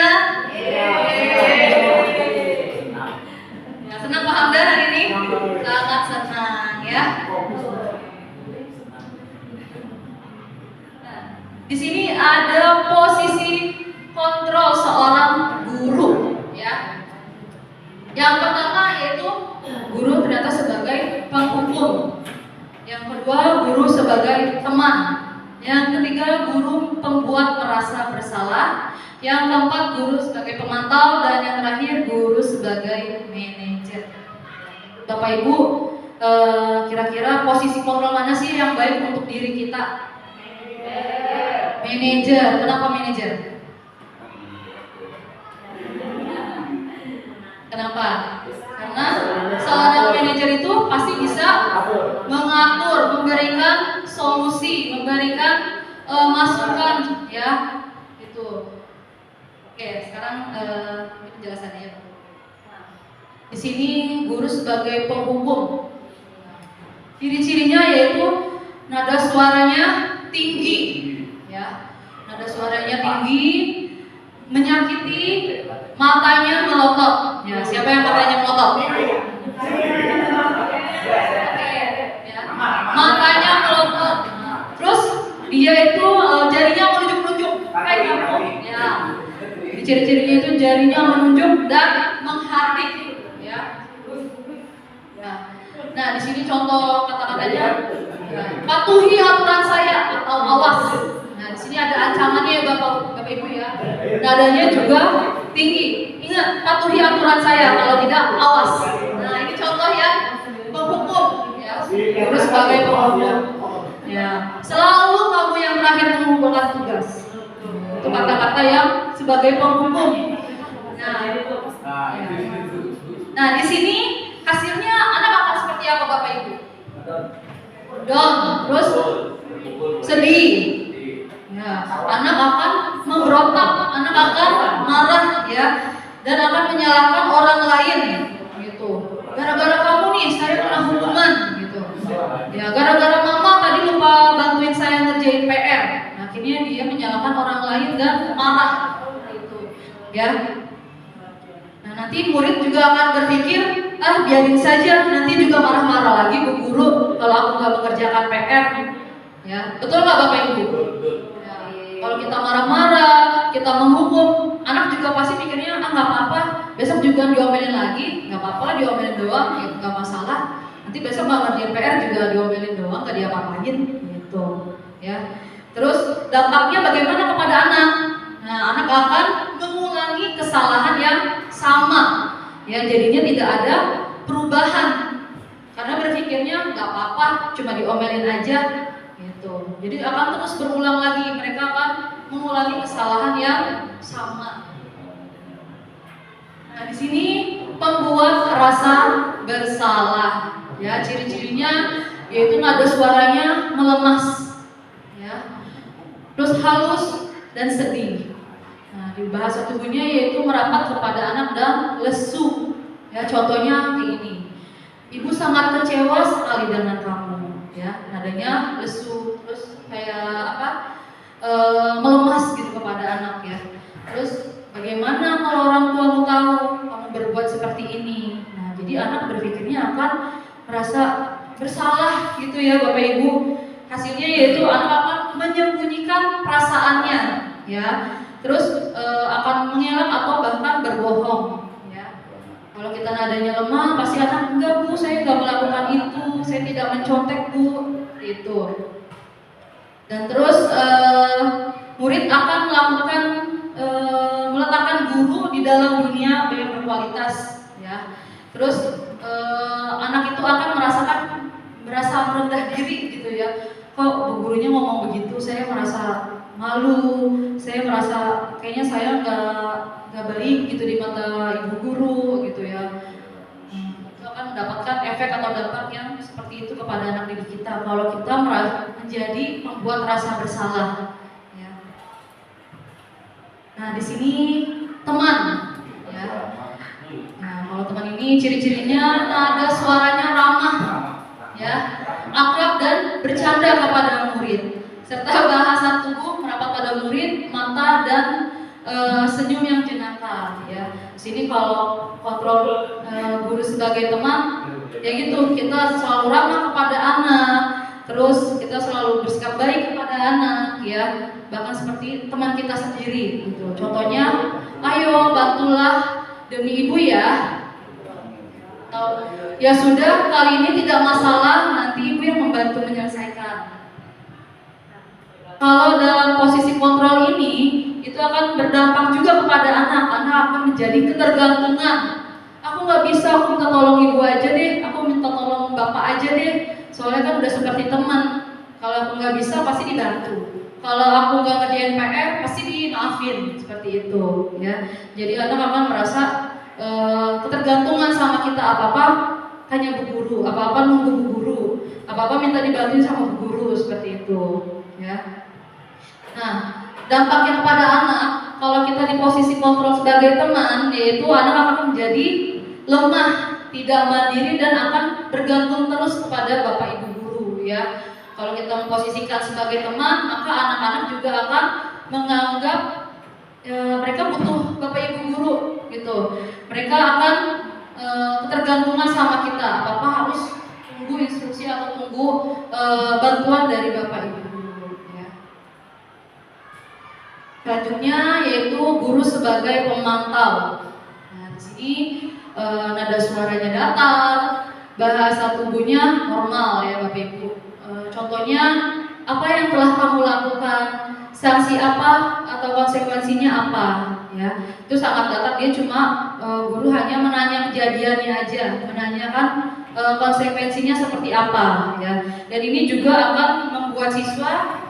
Ya, senang Pak Hamdan hari ini? Sangat senang ya. Di sini ada posisi kontrol seorang guru ya. Yang pertama yaitu guru ternyata sebagai penghukum. Yang kedua guru sebagai teman. Yang ketiga guru pembuat merasa bersalah. Yang keempat guru sebagai pemantau, dan yang terakhir guru sebagai manajer. Bapak Ibu, kira-kira posisi kontrol mana sih yang baik untuk diri kita? Manajer. Kenapa manajer? Kenapa? Karena seorang manajer itu pasti bisa mengatur, memberikan solusi, memberikan masukan, ya, itu. Oke, sekarang ini penjelasannya. Di sini guru sebagai penghukum. Ciri-cirinya yaitu nada suaranya tinggi, ya, nada suaranya tinggi, menyakiti, matanya melotot. Ya, siapa yang matanya melotot? Ya, matanya melotot. Terus dia itu jarinya menunjuk-nunjuk, kayak kamu. Ya, ciri-cirinya itu jarinya menunjuk dan menghardik. Ya. Nah, di sini contoh kata-katanya. Patuhi aturan saya atau awas. Nah, di sini ada ancamannya ya Bapak Ibu ya. Nadanya juga tinggi. Ingat, patuhi aturan saya, kalau tidak awas. Nah, ini contoh ya penghukum ya. Terus sebagai penghukum. Ya, selalu kamu yang terakhir mengumpulkan tugas. Itu kata-kata yang sebagai penghukum. Nah, di sini hasilnya anak akan seperti apa Bapak Ibu? Down, terus sedih. Ya, anak akan memberontak, anak akan marah ya, dan akan menyalahkan orang lain gitu. Gara-gara kamu nih saya kena hukuman gitu. Ya, gara-gara mama tadi lupa bantuin saya ngerjain PR. Nah, akhirnya dia menyalahkan orang lain dan marah gitu. Ya. Nah, nanti murid juga akan berpikir, biarin saja, nanti juga marah-marah lagi Bu Guru kalau aku nggak mengerjakan PR. Ya, betul nggak Bapak Ibu? Ya, kalau kita marah-marah, kita menghukum, anak juga pasti pikirnya nggak apa-apa, besok juga diomelin lagi, nggak apa-apa diomelin doang, ya nggak masalah. Nanti besok nggak ngerjain PR juga diomelin doang, nggak diapa-apain, gitu. Ya, terus dampaknya bagaimana kepada anak? Nah, anak akan mengulangi kesalahan yang sama. Ya, jadinya tidak ada perubahan karena berpikirnya nggak apa-apa, cuma diomelin aja gitu. Jadi akan terus berulang lagi, mereka akan mengulangi kesalahan yang sama. Nah, di sini pembuat rasa bersalah, ya, ciri-cirinya yaitu nada suaranya melemas, ya, terus halus dan sedih. Nah, di bahasa tubuhnya yaitu merapat kepada anak dan lesu. Ya, contohnya kayak ini. Ibu sangat kecewa sekali dengan kamu. Ya, nadanya lesu, terus kayak melemas gitu kepada anak ya. Terus bagaimana kalau orang tuamu tahu kamu berbuat seperti ini? Nah, jadi anak berpikirnya akan merasa bersalah gitu ya Bapak Ibu. Hasilnya yaitu anak akan menyembunyikan perasaannya, ya. Terus akan mengelak atau bahkan berbohong. Ya. Kalau kita nadanya lemah, pasti akan enggak Bu, saya enggak melakukan itu, saya tidak mencontek Bu. seperti itu. Dan terus murid akan meletakkan guru di dalam dunia yang berkualitas, ya. Terus anak itu akan merasa merendah diri gitu ya. Kok gurunya ngomong begitu, saya merasa malu, saya merasa kayaknya saya nggak baik gitu di mata ibu guru gitu ya. Itu akan mendapatkan efek atau dampak yang seperti itu kepada anak didik kita kalau kita membuat rasa bersalah. Ya. Nah di sini teman, ya. Nah kalau teman ini ciri-cirinya nada suaranya ramah, ya, akrab dan bercanda kepada murid, serta bahasa tubuh merapat pada murid, mata dan senyum yang jenaka, ya. Di sini kalau kontrol guru sebagai teman, ya gitu, kita selalu ramah kepada anak, terus kita selalu bersikap baik kepada anak, ya, bahkan seperti teman kita sendiri, gitu. Contohnya, ayo bantulah demi ibu ya. Atau ya sudah, kali ini tidak masalah, nanti ibu yang membantu menyelesaikan. Kalau dalam posisi kontrol ini, itu akan berdampak juga kepada anak. Anak akan menjadi ketergantungan. Aku nggak bisa, aku minta tolong ibu aja deh, aku minta tolong bapak aja deh. Soalnya kan udah seperti teman. Kalau aku nggak bisa, pasti dibantu. Kalau aku nggak ngerjain PR, pasti dimaafin, seperti itu, ya. Jadi anak akan merasa ketergantungan sama kita, apa-apa hanya bu guru, apa-apa nunggu bu guru, apa-apa minta dibantuin sama bu guru, seperti itu, ya. Nah, dampaknya kepada anak kalau kita di posisi kontrol sebagai teman, yaitu anak akan menjadi lemah, tidak mandiri dan akan bergantung terus kepada bapak ibu guru, ya. Kalau kita memposisikan sebagai teman, maka anak-anak juga akan menganggap mereka butuh bapak ibu guru, gitu. Mereka akan ketergantungan sama kita, apa-apa harus tunggu instruksi atau tunggu bantuan dari bapak ibu guru, ya. Selanjutnya yaitu guru sebagai pemantau. Nah, di sini nada suaranya datar, bahasa tubuhnya normal, ya Bapak Ibu. Contohnya, apa yang telah kamu lakukan, sanksi apa atau konsekuensinya apa, ya. Itu sangat datar, dia cuma guru hanya menanya kejadiannya aja, menanyakan konsekuensinya seperti apa, ya. Dan ini juga akan membuat siswa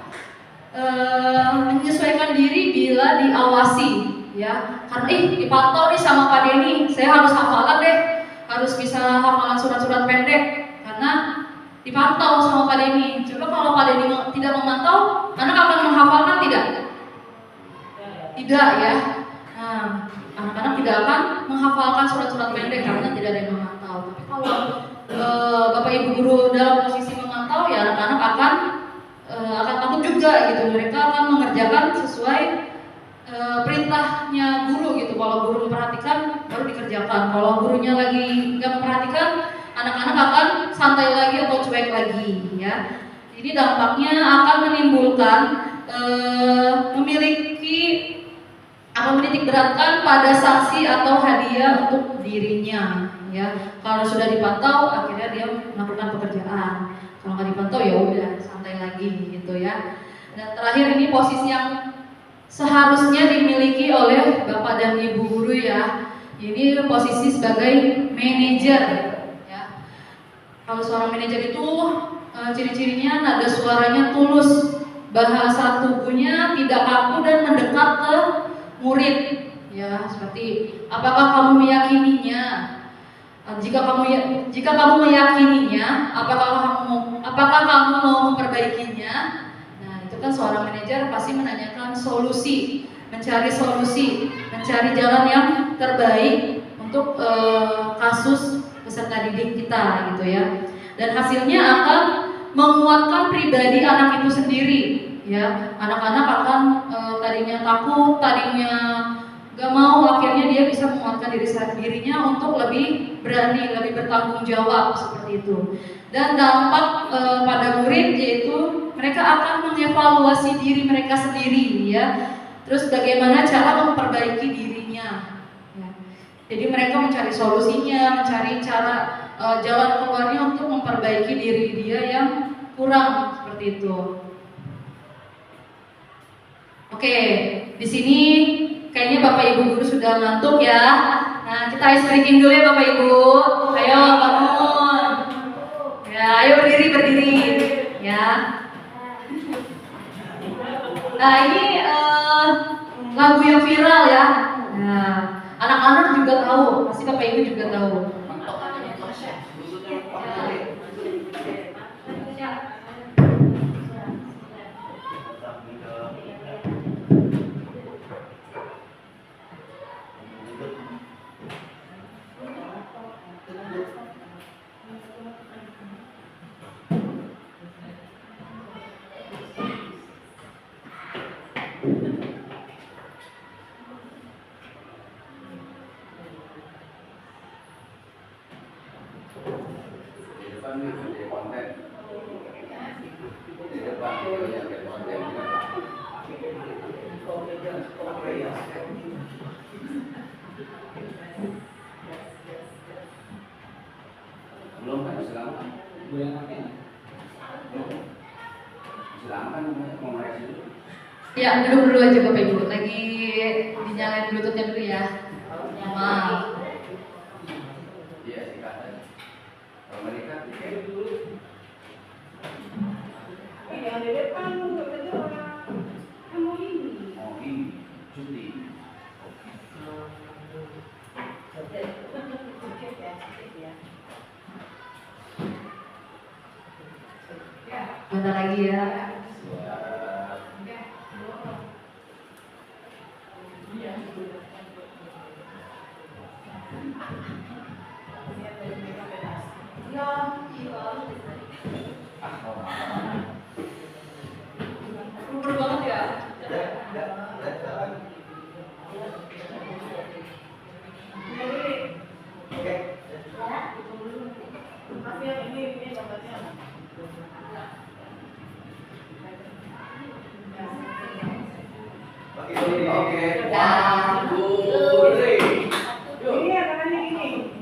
menyesuaikan diri bila diawasi, ya. Karena dipantau nih sama Pak Denny, saya harus hafalan deh, harus bisa hafalan surat-surat pendek karena dipantau sama Pak Denny. Coba kalau Pak Denny tidak memantau, anak akan menghafalkan tidak? Tidak, ya. Nah, anak-anak tidak akan menghafalkan surat-surat pendek karena tidak ada yang memantau. Tapi kalau Bapak Ibu guru dalam posisi memantau, ya anak-anak akan takut juga gitu. Mereka akan mengerjakan sesuai perintahnya guru gitu. Kalau guru memperhatikan baru dikerjakan. Kalau gurunya lagi nggak memperhatikan, anak-anak akan santai lagi atau cuek lagi, ya. Ini dampaknya akan menimbulkan menitik beratkan pada sanksi atau hadiah untuk dirinya, ya. Kalau sudah dipantau, akhirnya dia melakukan pekerjaan. Kalau nggak dipantau, ya udah santai lagi, gitu ya. Dan terakhir ini posisi yang seharusnya dimiliki oleh bapak dan ibu guru, ya. Ini posisi sebagai manajer, ya. Kalau seorang manajer itu ciri-cirinya nada suaranya tulus, bahasa tubuhnya tidak kaku dan mendekat ke murid, ya. Seperti apakah kamu meyakininya? Jika kamu meyakininya, apakah kamu mau memperbaikinya? Nah, itu kan seorang manajer pasti menanyakan solusi, mencari jalan yang terbaik untuk kasus peserta didik kita, gitu ya. Dan hasilnya akan menguatkan pribadi anak itu sendiri, ya. Anak-anak akan tadinya takut, tadinya gak mau, akhirnya dia bisa menguatkan dirinya untuk lebih berani, lebih bertanggung jawab, seperti itu. Dan dampak pada murid yaitu mereka akan mengevaluasi diri mereka sendiri, ya. Terus bagaimana cara memperbaiki dirinya, ya. Jadi mereka mencari solusinya, mencari cara jalan keluarnya untuk memperbaiki diri dia yang kurang seperti itu. Oke, di sini kayaknya Bapak Ibu guru sudah ngantuk ya. Nah, kita ice breaking dulu ya Bapak Ibu. Ayo bangun. Ya, ayo berdiri ya. Nah, ini lagu yang viral ya. Nah, anak-anak juga tahu, pasti Bapak Ibu juga tahu. Ya, duduk dulu aja Bapak Ibu. Lagi dinyalain Bluetooth-nya dulu ya. Maaf. Bentar lagi ya. Super banget ya.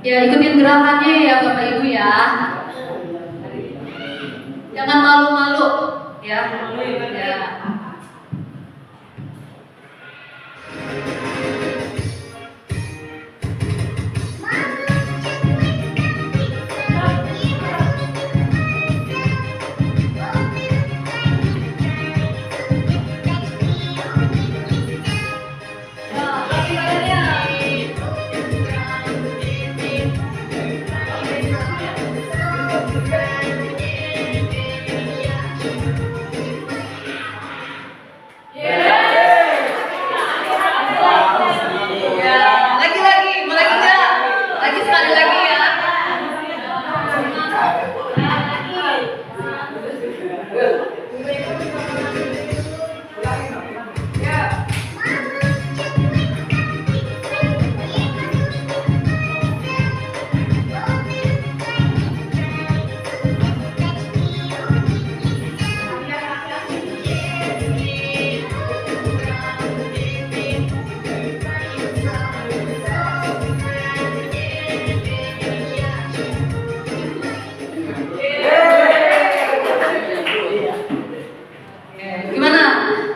Ya, ikutin gerakannya ya Bapak Ibu ya. Jangan malu-malu ya. Ya.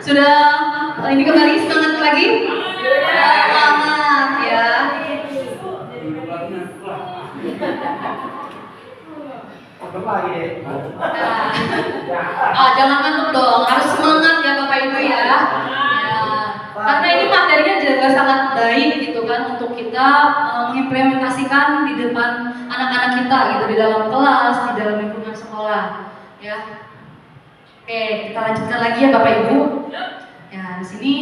Sudah ini kembali semangat lagi? Semangat ya. Jangan ngantuk dong, harus semangat ya Bapak Ibu ya. Karena ini materinya juga sangat baik gitu kan untuk kita mengimplementasikan di depan anak-anak kita gitu, di dalam kelas, di dalam lingkungan sekolah ya. Oke, kita lanjutkan lagi ya Bapak Ibu. Ya, di sini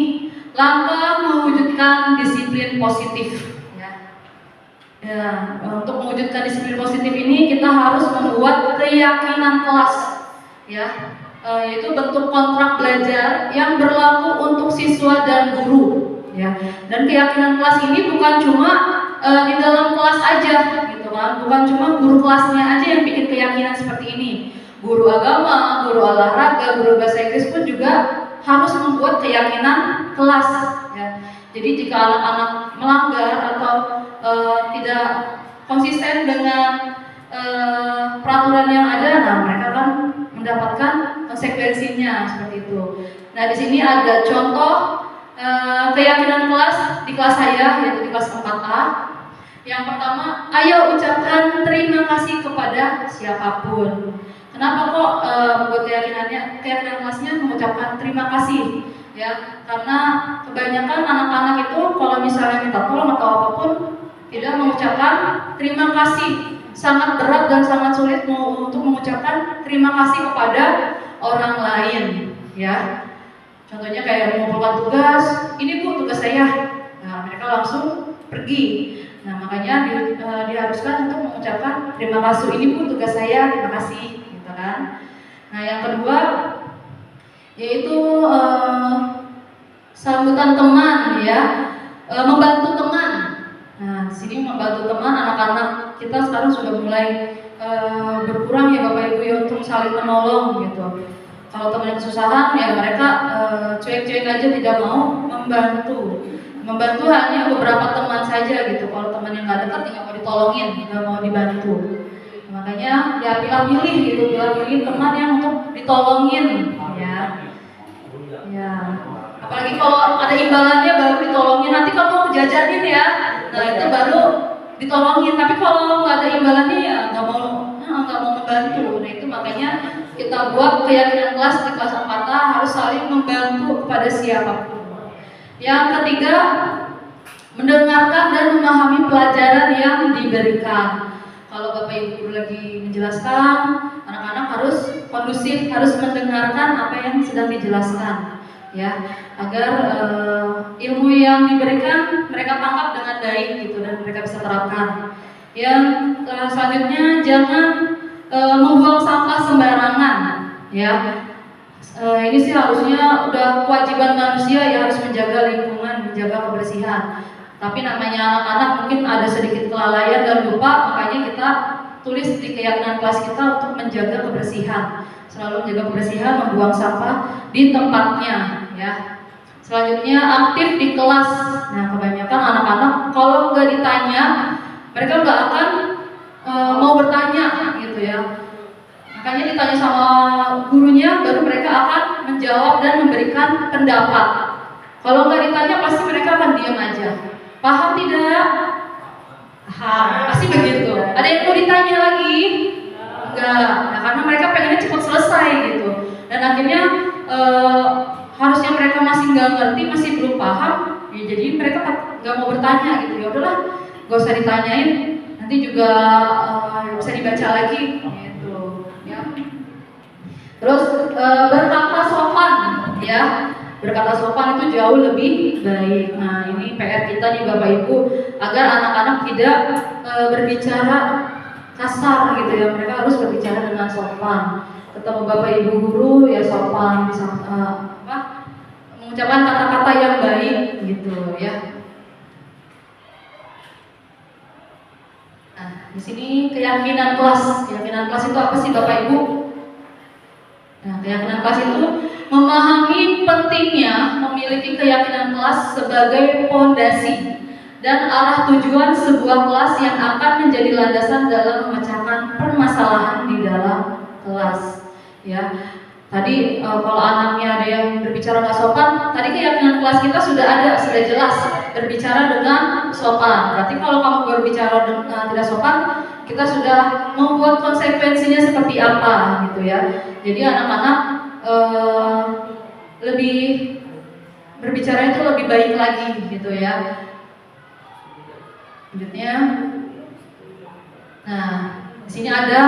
langkah mewujudkan disiplin positif. Ya, untuk mewujudkan disiplin positif ini kita harus membuat keyakinan kelas, ya, yaitu bentuk kontrak belajar yang berlaku untuk siswa dan guru. Ya, dan keyakinan kelas ini bukan cuma di dalam kelas aja, gitu kan? Bukan cuma guru kelasnya aja yang bikin keyakinan seperti ini. Guru agama, guru olahraga, guru bahasa Inggris pun juga harus membuat keyakinan kelas. Ya. Jadi jika anak-anak melanggar atau tidak konsisten dengan peraturan yang ada, nah mereka kan mendapatkan konsekuensinya seperti itu. Nah, di sini ada contoh keyakinan kelas di kelas saya, yaitu di kelas 4A. Yang pertama, ayo ucapkan terima kasih kepada siapapun. Kenapa kok buat keyakinan kelasnya mengucapkan terima kasih? Ya, karena kebanyakan anak-anak itu kalau misalnya minta tolong atau apapun tidak mengucapkan terima kasih. Sangat berat dan sangat sulit untuk mengucapkan terima kasih kepada orang lain, ya. Contohnya kayak mengumpulkan tugas, ini Bu tugas saya. Nah, mereka langsung pergi. Nah, makanya diharuskan untuk mengucapkan terima kasih, ini Bu tugas saya, terima kasih, gitu kan. Nah, yang kedua yaitu sambutan teman, ya, membantu teman. Nah, di sini membantu teman, anak-anak kita sekarang sudah mulai berkurang ya Bapak Ibu ya untuk saling menolong gitu. Kalau temannya kesusahan ya mereka cuek-cuek aja, tidak mau membantu. Membantu hanya beberapa teman saja gitu. Kalau teman yang nggak dekat nggak mau ditolongin, nggak mau dibantu. Makanya ya pilih-pilih gitu, pilih-pilih teman yang untuk ditolongin, ya. Ya. Apalagi kalau ada imbalannya baru ditolongin. Nanti kalau mau jajanin ya, nah itu baru ditolongin. Tapi kalau nggak ada imbalannya ya nggak mau membantu. Nah itu makanya kita buat keyakinan kelas di kelas 4A harus saling membantu kepada siapapun. Yang ketiga, mendengarkan dan memahami pelajaran yang diberikan. Kalau Bapak Ibu guru lagi menjelaskan, anak-anak harus kondusif, harus mendengarkan apa yang sedang dijelaskan, ya, agar ilmu yang diberikan mereka tangkap dengan baik gitu dan mereka bisa terapkan. Yang selanjutnya, jangan membuang sampah sembarangan, ya. Ini sih harusnya udah kewajiban manusia ya, harus menjaga lingkungan, menjaga kebersihan. Tapi namanya anak-anak mungkin ada sedikit kelalaian dan lupa, makanya kita tulis di keyakinan kelas kita untuk menjaga kebersihan. Selalu menjaga kebersihan, membuang sampah di tempatnya, ya. Selanjutnya, aktif di kelas. Nah, kebanyakan anak-anak kalau nggak ditanya, mereka nggak akan mau bertanya gitu ya. Makanya ditanya sama gurunya, baru mereka akan menjawab dan memberikan pendapat. Kalau nggak ditanya, pasti mereka akan diam aja. Paham tidak? Paham, pasti begitu. Ada yang mau ditanya lagi? Enggak, nah, karena mereka pengennya cepat selesai gitu. Dan akhirnya harusnya mereka masih nggak ngerti, masih belum paham, ya jadi mereka nggak mau bertanya gitu. Ya udahlah, nggak usah ditanyain, nanti juga bisa dibaca lagi gitu, ya. Terus berkata sopan, ya. Berkata sopan itu jauh lebih baik. Nah, ini PR kita nih Bapak Ibu, agar anak-anak tidak berbicara kasar gitu ya. Mereka harus berbicara dengan sopan. Ketemu Bapak Ibu guru ya sopan, bisa mengucapkan kata-kata yang baik gitu ya. Nah, di sini keyakinan kelas. Keyakinan kelas itu apa sih Bapak Ibu? Nah, keyakinan kelas itu memahami pentingnya memiliki keyakinan kelas sebagai fondasi dan arah tujuan sebuah kelas yang akan menjadi landasan dalam memecahkan permasalahan di dalam kelas. Ya, tadi kalau anaknya ada yang berbicara nggak sopan, tadi keyakinan kelas kita sudah ada, sudah jelas berbicara dengan sopan. Berarti kalau kamu berbicara tidak sopan, kita sudah membuat konsekuensinya seperti apa gitu ya. Jadi anak-anak lebih berbicara itu lebih baik lagi gitu ya. Selanjutnya, nah di sini ada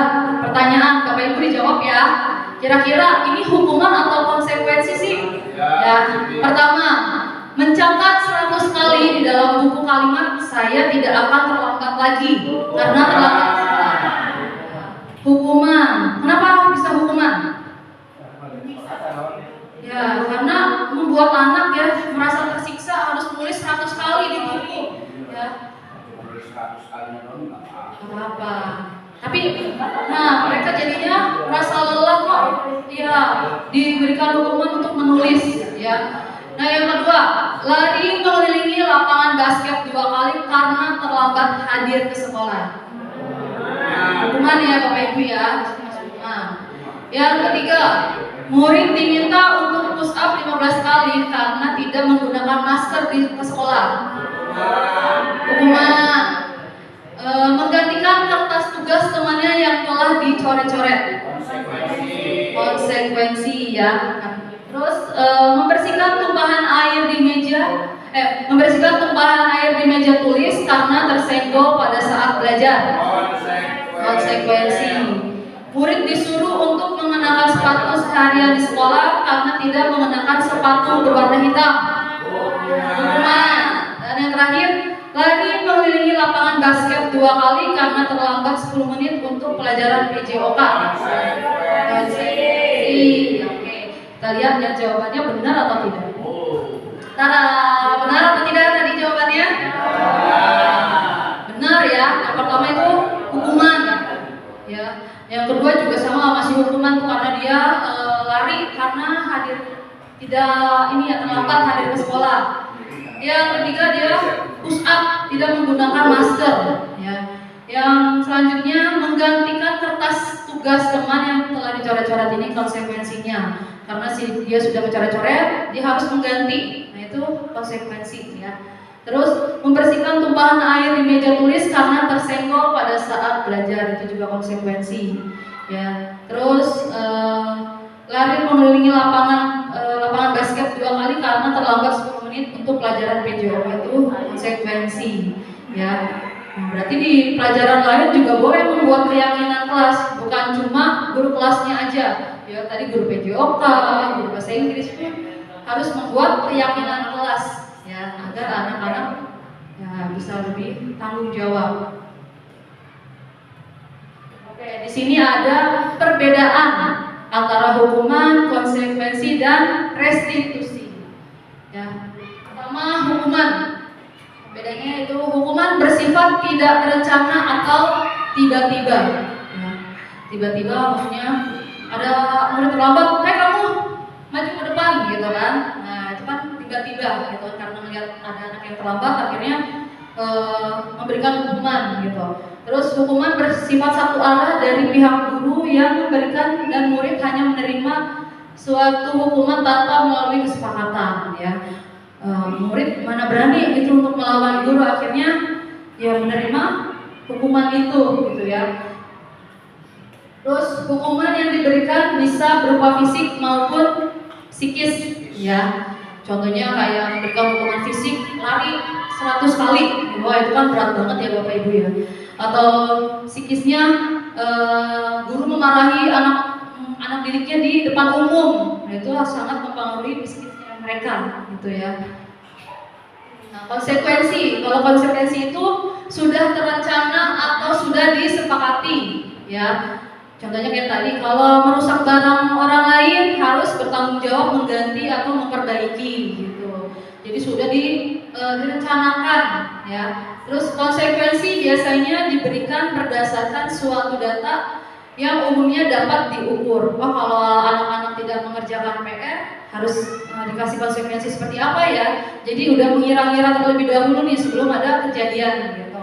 pertanyaan, Bapak Ibu dijawab ya. Kira-kira ini hukuman atau konsekuensi sih? Ya. Pertama, mencatat 100 kali di dalam buku kalimat saya tidak akan terlambat lagi karena terlambat. Hukuman. Kenapa bisa hukuman? Ya, karena membuat anak ya merasa tersiksa harus menulis 100 kali di buku. Ya. Apa? Tapi, nah mereka jadinya merasa lelah kok. Ya, diberikan hukuman untuk menulis. Ya. Nah yang kedua, lari mengelilingi lapangan basket 2 kali karena terlambat hadir ke sekolah. Hukuman ya Bapak Ibu ya. Nah, Yang ketiga, murid diminta untuk push up 15 kali karena tidak menggunakan masker di sekolah. Hukuman menggantikan kertas tugas temannya yang telah dicoret-coret. Konsekuensi ya. Terus membersihkan tumpahan air di meja tulis karena tersenggol pada saat belajar. Konsekuensi murid disuruh untuk mengenakan sepatu seharian di sekolah karena tidak mengenakan sepatu berwarna hitam. Hukuman. Dan yang terakhir, lari mengelilingi lapangan basket 2 kali karena terlambat 10 menit untuk pelajaran PJOK. Oke, kita lihat ya jawabannya benar atau tidak. Tada, benar atau tidak tadi jawabannya? Benar ya. Yang pertama itu hukuman. Ya. Yang kedua juga sama, masih hukuman tuh karena dia lari karena terlambat hadir ke sekolah. Yang ketiga dia push up, tidak menggunakan masker. Ya. Yang selanjutnya menggantikan kertas tugas teman yang telah dicoret-coret, ini konsekuensinya. Karena dia sudah mencoret-coret, dia harus mengganti. Nah itu konsekuensi ya. Terus membersihkan tumpahan air di meja tulis karena tersenggol pada saat belajar, itu juga konsekuensi. Ya. Terus lari mengelilingi lapangan basket 2 kali karena terlambat 10 menit untuk pelajaran PJOK, itu konsekuensi. Ya. Nah, berarti di pelajaran lain juga boleh membuat keyakinan kelas, bukan cuma guru kelasnya aja. Ya tadi guru PJOK, guru bahasa Inggris pun harus membuat keyakinan kelas. Ya, agar anak-anak ya bisa lebih tanggung jawab. Oke, di sini ada perbedaan antara hukuman, konsekuensi, dan restitusi. Ya, pertama hukuman. Bedanya itu hukuman bersifat tidak terencana atau tiba-tiba. Ya, tiba-tiba maksudnya ada murid terlambat, kamu maju ke depan gitu kan. Nah, itu kan tiba-tiba gitu, karena melihat ada anak yang terlambat akhirnya memberikan hukuman gitu. Terus hukuman bersifat satu arah dari pihak guru yang memberikan dan murid hanya menerima suatu hukuman tanpa melalui kesepakatan ya. Murid mana berani itu untuk melawan guru, akhirnya ya menerima hukuman itu gitu ya. Terus hukuman yang diberikan bisa berupa fisik maupun psikis ya. Contohnya kayak memberikan hukuman fisik lari 100 kali. Wah, itu kan berat banget ya Bapak Ibu ya. Atau psikisnya guru memarahi anak didiknya di depan umum. Nah, itu sangat mempengaruhi psikisnya mereka gitu ya. Nah, konsekuensi. Kalau konsekuensi itu sudah terencana atau sudah disepakati ya. Contohnya kayak tadi, kalau merusak barang orang lain harus bertanggung jawab mengganti atau memperbaiki gitu. Jadi sudah direncanakan ya. Terus konsekuensi biasanya diberikan berdasarkan suatu data yang umumnya dapat diukur. Wah, kalau anak-anak tidak mengerjakan PR harus dikasih konsekuensi seperti apa ya. Jadi udah mengira-ngira terlebih dahulu nih sebelum ada kejadian gitu.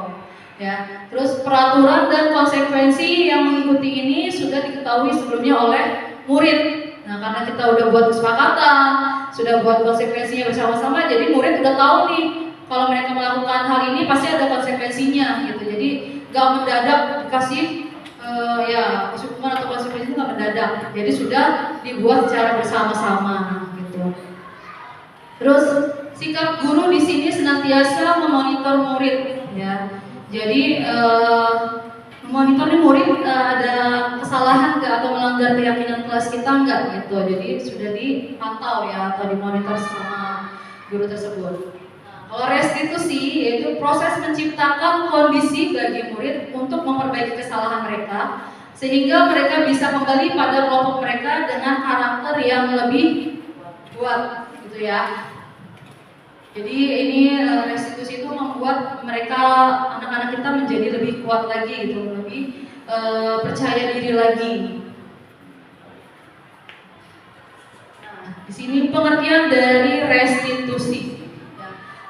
Ya, terus peraturan dan konsekuensi yang mengikuti ini sudah diketahui sebelumnya oleh murid. Nah, karena kita udah buat kesepakatan, sudah buat konsekuensinya bersama-sama, jadi murid udah tahu nih kalau mereka melakukan hal ini pasti ada konsekuensinya gitu. Jadi nggak mendadak dikasih hukuman atau konsekuensi itu nggak mendadak. Jadi sudah dibuat secara bersama-sama gitu. Terus sikap guru di sini senantiasa memonitor murid ya. Jadi memonitor nih murid ada kesalahan nggak atau melanggar keyakinan kelas kita nggak gitu. Jadi sudah dipantau ya atau dimonitor sama guru tersebut. Nah, kalau restitusi yaitu proses menciptakan kondisi bagi murid untuk memperbaiki kesalahan mereka sehingga mereka bisa kembali pada kelompok mereka dengan karakter yang lebih kuat gitu ya. Jadi ini restitusi itu membuat mereka anak-anak kita menjadi lebih kuat lagi gitu, lebih percaya diri lagi. Nah, di sini pengertian dari restitusi.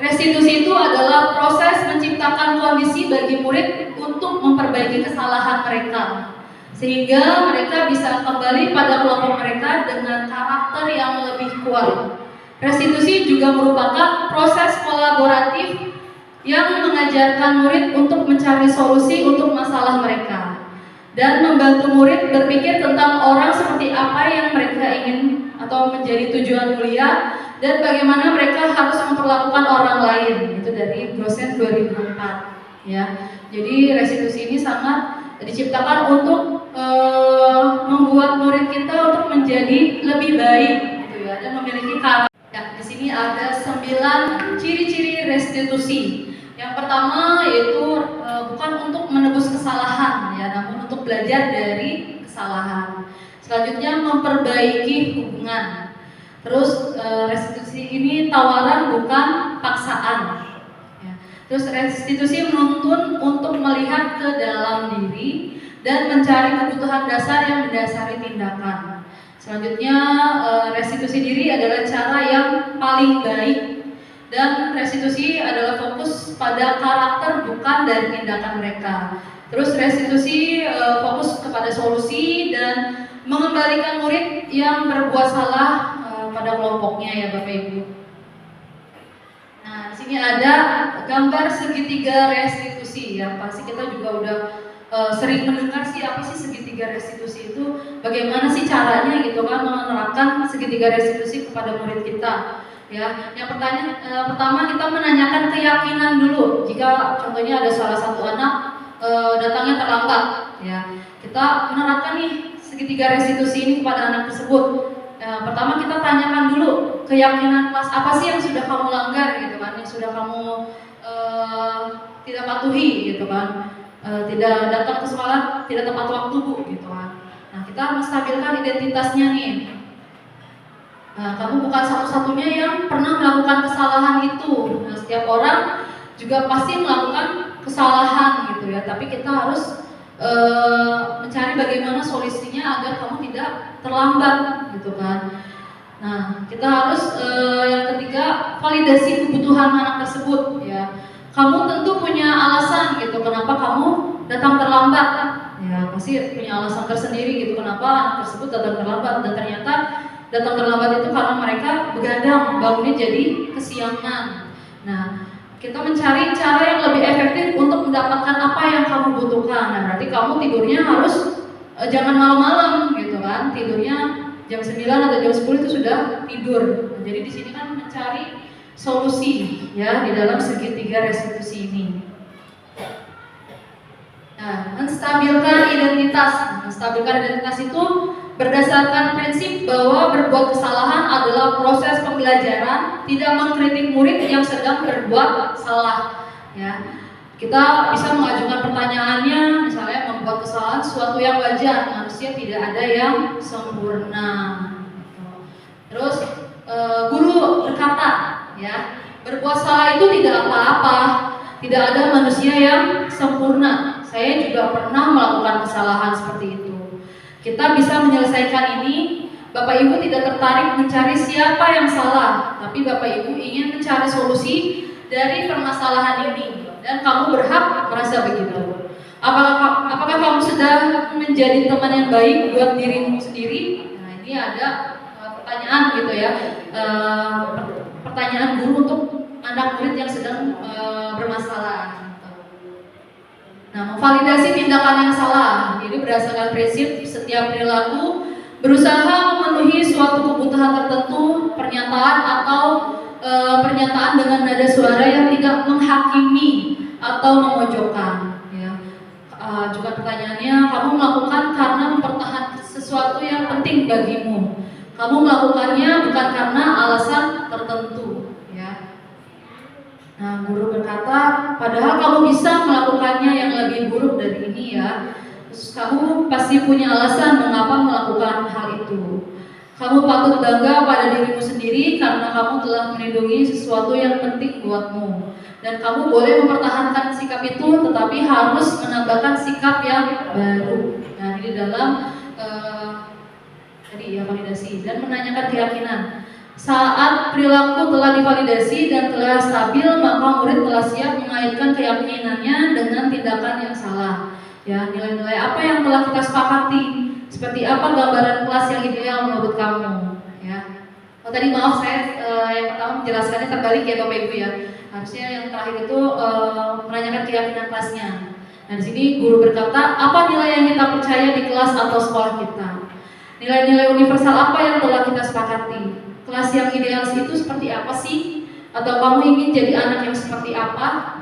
Restitusi itu adalah proses menciptakan kondisi bagi murid untuk memperbaiki kesalahan mereka sehingga mereka bisa kembali pada kelompok mereka dengan karakter yang lebih kuat. Restitusi juga merupakan proses kolaboratif yang mengajarkan murid untuk mencari solusi untuk masalah mereka dan membantu murid berpikir tentang orang seperti apa yang mereka ingin atau menjadi tujuan mulia dan bagaimana mereka harus memperlakukan orang lain. Itu dari dosen 2004 ya. Jadi restitusi ini sangat diciptakan untuk membuat murid kita untuk menjadi lebih baik gitu ya, dan memiliki karakter. Ya, di sini ada 9 ciri-ciri restitusi. Yang pertama yaitu bukan untuk menebus kesalahan ya, namun untuk belajar dari kesalahan. Selanjutnya memperbaiki hubungan. Terus restitusi ini tawaran bukan paksaan. Ya. Terus restitusi menuntun untuk melihat ke dalam diri dan mencari kebutuhan dasar yang mendasari tindakan. Selanjutnya restitusi diri adalah cara yang paling baik. Dan restitusi adalah fokus pada karakter bukan dari tindakan mereka. Terus restitusi fokus kepada solusi dan mengembalikan murid yang berbuat salah pada kelompoknya ya Bapak Ibu. Nah, di sini ada gambar segitiga restitusi ya. Pasti kita juga udah sering mendengar sih apa sih segitiga restitusi itu, bagaimana sih caranya gitu kan menerapkan segitiga restitusi kepada murid kita. Ya, yang pertama kita menanyakan keyakinan dulu. Jika contohnya ada salah satu anak datangnya terlambat, ya kita menerapkan nih segitiga restitusi ini kepada anak tersebut. Pertama kita tanyakan dulu keyakinan kelas apa sih yang sudah kamu langgar gitu kan, yang sudah kamu tidak patuhi gitu kan, tidak datang ke sekolah tidak tepat waktu Bu gitu kan. Nah kita menstabilkan identitasnya nih. Nah, kamu bukan satu-satunya yang pernah melakukan kesalahan itu. Nah, setiap orang juga pasti melakukan kesalahan gitu ya. Tapi kita harus mencari bagaimana solusinya agar kamu tidak terlambat gitu kan. Nah, kita harus yang ketiga validasi kebutuhan anak tersebut ya. Kamu tentu punya alasan gitu kenapa kamu datang terlambat. Ya, pasti punya alasan tersendiri gitu kenapa anak tersebut datang terlambat, dan ternyata datang terlambat itu karena mereka begadang, bangunnya jadi kesiangan. Nah, kita mencari cara yang lebih efektif untuk mendapatkan apa yang kamu butuhkan. Nah, berarti kamu tidurnya harus jangan malam-malam gitu kan. Tidurnya jam 9 atau jam 10 itu sudah tidur. Nah, jadi di sini kan mencari solusi ya di dalam segitiga restitusi ini. Nah, menstabilkan identitas. Menstabilkan identitas itu berdasarkan prinsip bahwa berbuat kesalahan adalah proses pembelajaran, tidak mengkritik murid yang sedang berbuat salah. Ya, kita bisa mengajukan pertanyaannya, misalnya membuat kesalahan sesuatu yang wajar, manusia tidak ada yang sempurna. Terus guru berkata, ya, berbuat salah itu tidak apa-apa, tidak ada manusia yang sempurna. Saya juga pernah melakukan kesalahan seperti itu. Kita bisa menyelesaikan ini. Bapak Ibu tidak tertarik mencari siapa yang salah, tapi Bapak Ibu ingin mencari solusi dari permasalahan ini, dan kamu berhak merasa begitu. Apakah kamu sudah menjadi teman yang baik buat dirimu sendiri? Nah, ini ada pertanyaan gitu ya, pertanyaan guru untuk anak murid yang sedang bermasalah. Nah, memvalidasi tindakan yang salah. Jadi berdasarkan prinsip setiap perilaku berusaha memenuhi suatu kebutuhan tertentu, pernyataan atau pernyataan dengan nada suara yang tidak menghakimi atau memojokkan. Ya. Juga pertanyaannya, kamu melakukan karena mempertahankan sesuatu yang penting bagimu. Kamu melakukannya bukan karena alasan tertentu. Ya. Nah, guru berkata, padahal kamu bisa melakukannya yang lebih buruk dari ini ya. Terus kamu pasti punya alasan mengapa melakukan hal itu. Kamu patut bangga pada dirimu sendiri karena kamu telah melindungi sesuatu yang penting buatmu. Dan kamu boleh mempertahankan sikap itu, tetapi harus menambahkan sikap yang baru. Nah, di dalam validasi dan menanyakan keyakinan. Saat perilaku telah divalidasi dan telah stabil, maka murid telah siap mengaitkan keyakinannya dengan tindakan yang salah. Ya, nilai-nilai apa yang telah kita sepakati? Seperti apa gambaran kelas yang ideal menurut kamu? Ya. Oh, tadi maaf saya yang pertama menjelaskannya terbalik ya Bapak Ibu ya. Harusnya yang terakhir itu menanyakan keyakinan kelasnya. Nah di sini guru berkata, apa nilai yang kita percaya di kelas atau sekolah kita? Nilai-nilai universal apa yang telah kita sepakati? Kelas yang idealis itu seperti apa sih? Atau kamu ingin jadi anak yang seperti apa?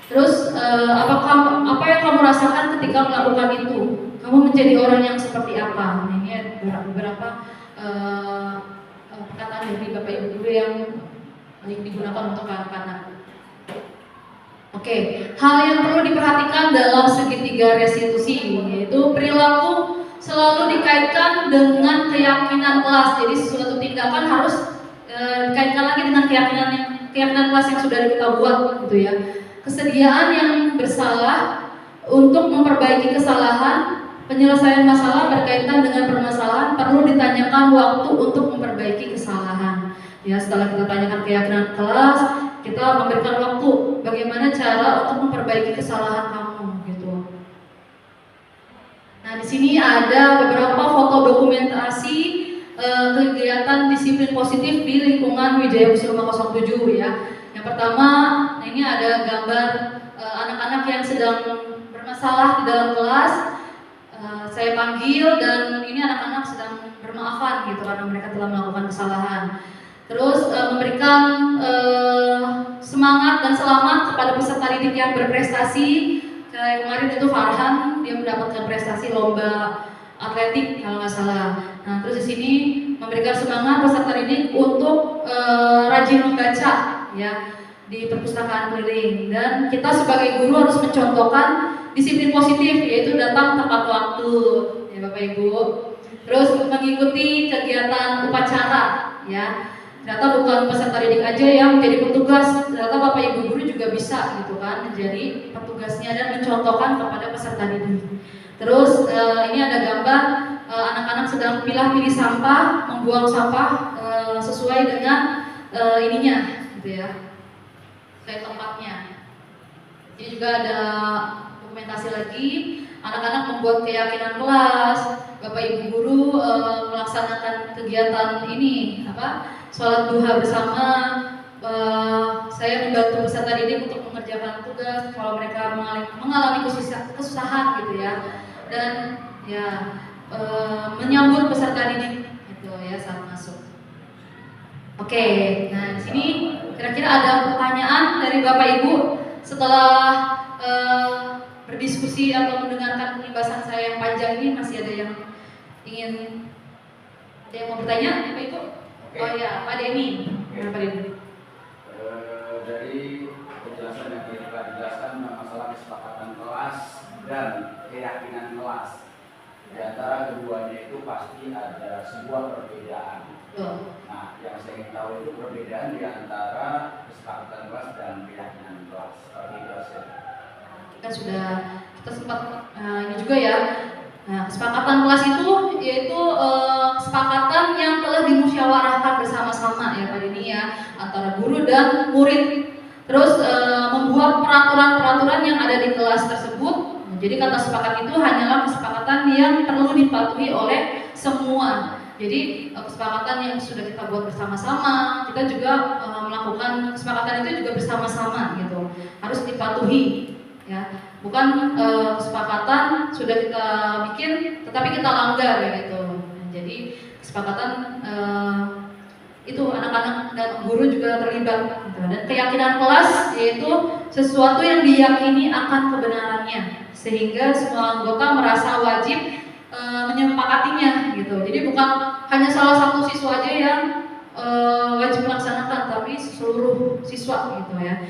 Terus apa yang kamu rasakan ketika melakukan itu? Kamu menjadi orang yang seperti apa? Nah, ini ada beberapa perkataan dari Bapak Ibu guru yang digunakan untuk anak-anak. Oke, hal yang perlu diperhatikan dalam segitiga restitusi yaitu perilaku selalu dikaitkan dengan keyakinan kelas. Jadi suatu tindakan harus dikaitkan lagi dengan keyakinan kelas yang sudah kita buat, gitu ya. Kesediaan yang bersalah untuk memperbaiki kesalahan, penyelesaian masalah berkaitan dengan permasalahan perlu ditanyakan waktu untuk memperbaiki kesalahan. Ya, setelah kita tanyakan keyakinan kelas, kita memberikan waktu bagaimana cara untuk memperbaiki kesalahan kamu, gitu. Nah, di sini ada beberapa foto dokumentasi kegiatan disiplin positif di lingkungan Wijaya Kusuma 07 ya. Yang pertama, ini ada gambar anak-anak yang sedang bermasalah di dalam kelas. Saya panggil dan ini anak-anak sedang bermaafan gitu karena mereka telah melakukan kesalahan. Terus memberikan semangat dan selamat kepada peserta didik yang berprestasi. Kayak kemarin itu Farhan, dia mendapatkan prestasi lomba atletik kalau nggak salah. Nah, terus di sini memberikan semangat peserta didik untuk rajin membaca ya di perpustakaan keliling, dan kita sebagai guru harus mencontohkan disiplin positif, yaitu datang tepat waktu ya Bapak Ibu. Terus mengikuti kegiatan upacara ya. Ternyata bukan peserta didik aja yang menjadi petugas, ternyata Bapak Ibu guru juga bisa gitu kan menjadi petugasnya dan mencontohkan kepada peserta didik. Terus ini ada gambar anak-anak sedang pilih sampah, membuang sampah sesuai dengan ininya gitu ya, sesuai tempatnya. Ini juga ada dokumentasi lagi, anak-anak membuat keyakinan kelas, Bapak Ibu guru melaksanakan kegiatan ini sholat duha bersama. Saya membantu peserta didik untuk mengerjakan tugas kalau mereka mengalami kesusahan gitu ya, dan ya menyambut peserta didik gitu ya saat masuk. Oke, nah di sini kira-kira ada pertanyaan dari Bapak Ibu setelah berdiskusi atau mendengarkan pembahasan saya yang panjang ini. Masih ada yang ingin mau bertanya, Bapak Ibu? Oke. Oh ya, Pak Denny. Pak Denny. Dari penjelasan yang telah dijelaskan masalah kesepakatan kelas dan keyakinan kelas, di antara keduanya itu pasti ada sebuah perbedaan. Nah, yang saya ingin tahu itu perbedaan di antara kesepakatan kelas dan keyakinan kelas. Kita sempat ini juga ya. Nah, kesepakatan kelas itu yaitu kesepakatan yang telah dimusyawarahkan bersama-sama ya Pak Denny ya, antara guru dan murid. Terus membuat peraturan-peraturan yang ada di kelas tersebut. Jadi kata sepakat itu hanyalah kesepakatan yang perlu dipatuhi oleh semua. Jadi kesepakatan yang sudah kita buat bersama-sama, kita juga melakukan kesepakatan itu juga bersama-sama gitu. Harus dipatuhi ya. Bukan kesepakatan sudah kita bikin tetapi kita langgar ya gitu. Nah, jadi kesepakatan itu anak-anak dan guru juga terlibat gitu. Dan keyakinan kelas yaitu sesuatu yang diyakini akan kebenarannya sehingga semua anggota merasa wajib menyepakatinya gitu. Jadi bukan hanya salah satu siswa aja yang wajib melaksanakan, tapi seluruh siswa gitu ya,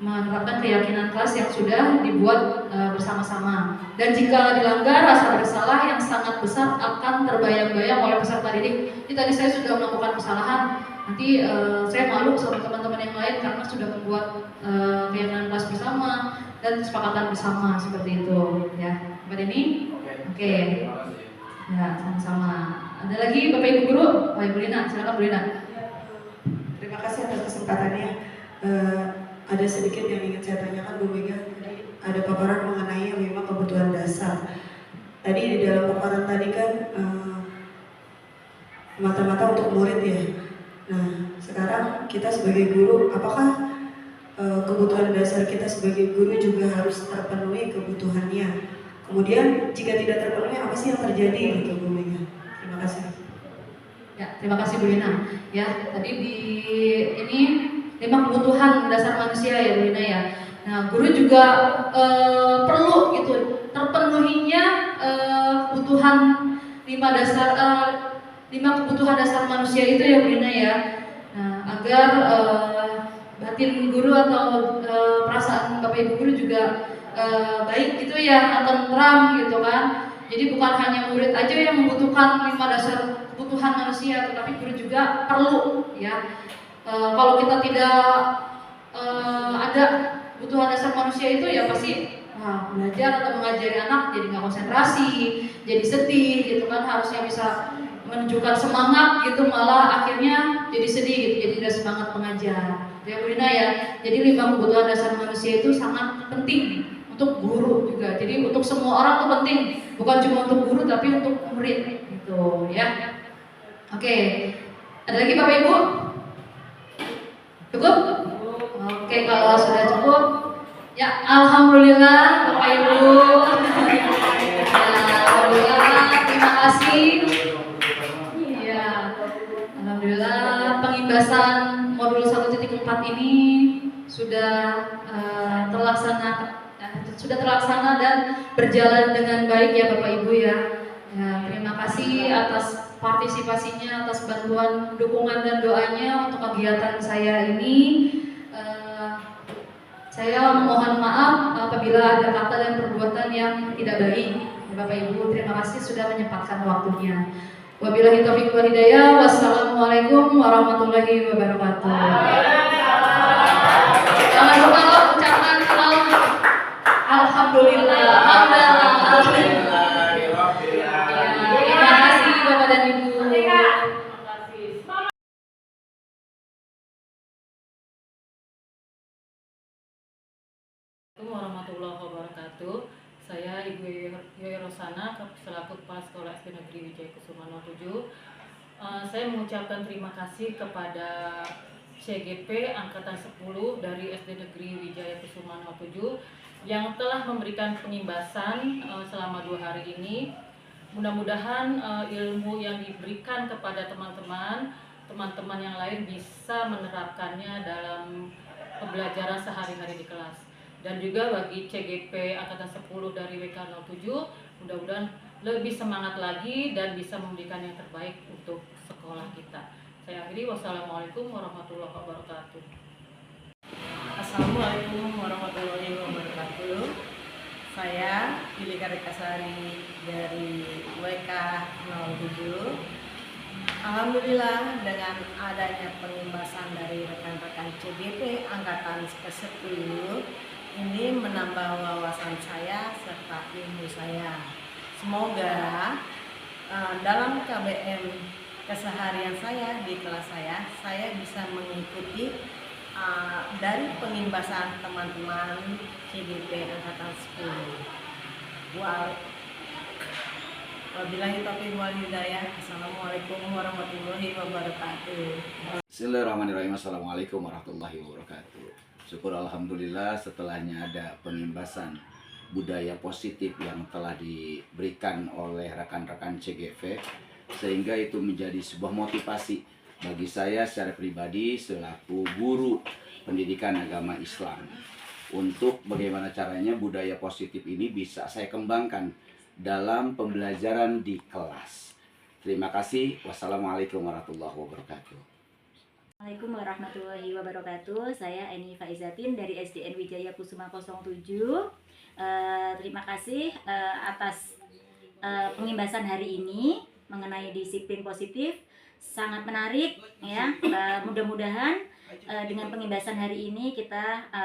menerapkan keyakinan kelas yang sudah dibuat bersama-sama. Dan jika dilanggar, rasa bersalah yang sangat besar akan terbayang-bayang oleh peserta didik. Ini tadi saya sudah melakukan kesalahan, nanti saya malu sama teman-teman yang lain karena sudah membuat keyakinan kelas bersama dan kesepakatan bersama seperti itu ya. Mbak Denny? Oke. Ya, sama-sama. Ada lagi Bapak Ibu guru? Oh, Ibu Lina, silakan Bu Lina. Terima kasih atas kesempatannya. Ada sedikit yang ingin saya tanyakan Bu Mega. Jadi ada paparan mengenai yang memang kebutuhan dasar. Tadi di dalam paparan tadi kan mata-mata untuk murid ya. Nah, sekarang kita sebagai guru, apakah kebutuhan dasar kita sebagai guru juga harus terpenuhi kebutuhannya? Kemudian jika tidak terpenuhi, apa sih yang terjadi gitu Bu Mega? Terima kasih. Ya, terima kasih Bu Lina. Ya, tadi di ini 5 kebutuhan dasar manusia ya Bu Lina ya. Nah, guru juga perlu gitu terpenuhinya kebutuhan 5 kebutuhan dasar manusia itu ya Bu Lina ya. Nah, agar batin guru atau perasaan Bapak Ibu guru juga baik gitu ya, tentram gitu kan. Jadi bukan hanya murid aja yang membutuhkan 5 dasar kebutuhan manusia, tetapi guru juga perlu ya. Kalau kita tidak ada kebutuhan dasar manusia itu ya pasti belajar atau mengajari anak jadi nggak konsentrasi, jadi sedih gitu kan. Harusnya bisa menunjukkan semangat gitu, malah akhirnya jadi sedih gitu, jadi tidak semangat mengajar. Ya Bu Lina ya. Jadi 5 kebutuhan dasar manusia itu sangat penting untuk guru juga. Jadi untuk semua orang itu penting, bukan cuma untuk guru tapi untuk murid gitu ya. Oke. Ada lagi Bapak Ibu? Cukup? Oke, kalau sudah cukup ya alhamdulillah Bapak Ibu. Ya, alhamdulillah, terima kasih. Ya, alhamdulillah pengimbasan modul 1.4 ini sudah terlaksana dan berjalan dengan baik ya Bapak Ibu ya. Ya, terima kasih atas partisipasinya, atas bantuan, dukungan dan doanya untuk kegiatan saya ini. Saya mohon maaf apabila ada kata dan perbuatan yang tidak baik. Bapak Ibu, terima kasih sudah menyempatkan waktunya. Wabillahi taufiq wal hidayah. Wassalamualaikum warahmatullahi wabarakatuh. Jangan lupa ucapkan alhamdulillah. Terima kasih Bapak dan Ibu. Warahmatullahi wabarakatuh. Saya Ibu Yoyo Rosana selaku Kepala Sekolah SD Negeri Wijaya Kusuma 07. Saya mengucapkan terima kasih kepada CGP Angkatan 10 dari SD Negeri Wijaya Kusuma 07 yang telah memberikan pengimbasan selama 2 hari ini. Mudah-mudahan ilmu yang diberikan kepada teman-teman yang lain bisa menerapkannya dalam pembelajaran sehari-hari di kelas. Dan juga bagi CGP Angkatan 10 dari WK07, mudah-mudahan lebih semangat lagi dan bisa memberikan yang terbaik untuk sekolah kita. Saya akhiri, wassalamualaikum warahmatullahi wabarakatuh. Assalamualaikum warahmatullahi wabarakatuh. Saya Yulika Rekasari dari WK07. Alhamdulillah dengan adanya pengimbasan dari rekan-rekan CGP Angkatan ke-10 ini menambah wawasan saya serta ilmu saya. Semoga dalam KBM keseharian saya di kelas saya bisa mengikuti dari pengimbasan teman-teman CGP Angkatan 10. Wabillahi taufiq wal hidayah. Assalamualaikum warahmatullahi wabarakatuh. Bismillahirrahmanirrahim. Assalamualaikum warahmatullahi wabarakatuh. Syukur alhamdulillah setelahnya ada pengimbasan budaya positif yang telah diberikan oleh rekan-rekan CGV, sehingga itu menjadi sebuah motivasi bagi saya secara pribadi selaku guru pendidikan agama Islam untuk bagaimana caranya budaya positif ini bisa saya kembangkan dalam pembelajaran di kelas. Terima kasih. Wassalamualaikum warahmatullahi wabarakatuh. Assalamualaikum warahmatullahi wabarakatuh. Saya Eni Faizatin dari SDN Wijaya Kusuma 07. Terima kasih atas pengimbasan hari ini mengenai disiplin positif. Sangat menarik ya. Mudah-mudahan dengan pengimbasan hari ini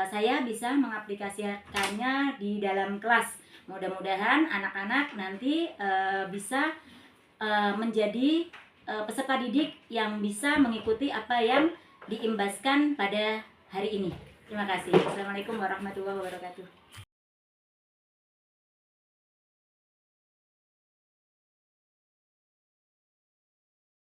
saya bisa mengaplikasikannya di dalam kelas. Mudah-mudahan anak-anak nanti bisa menjadi peserta didik yang bisa mengikuti apa yang diimbaskan pada hari ini. Terima kasih. Assalamualaikum warahmatullahi wabarakatuh.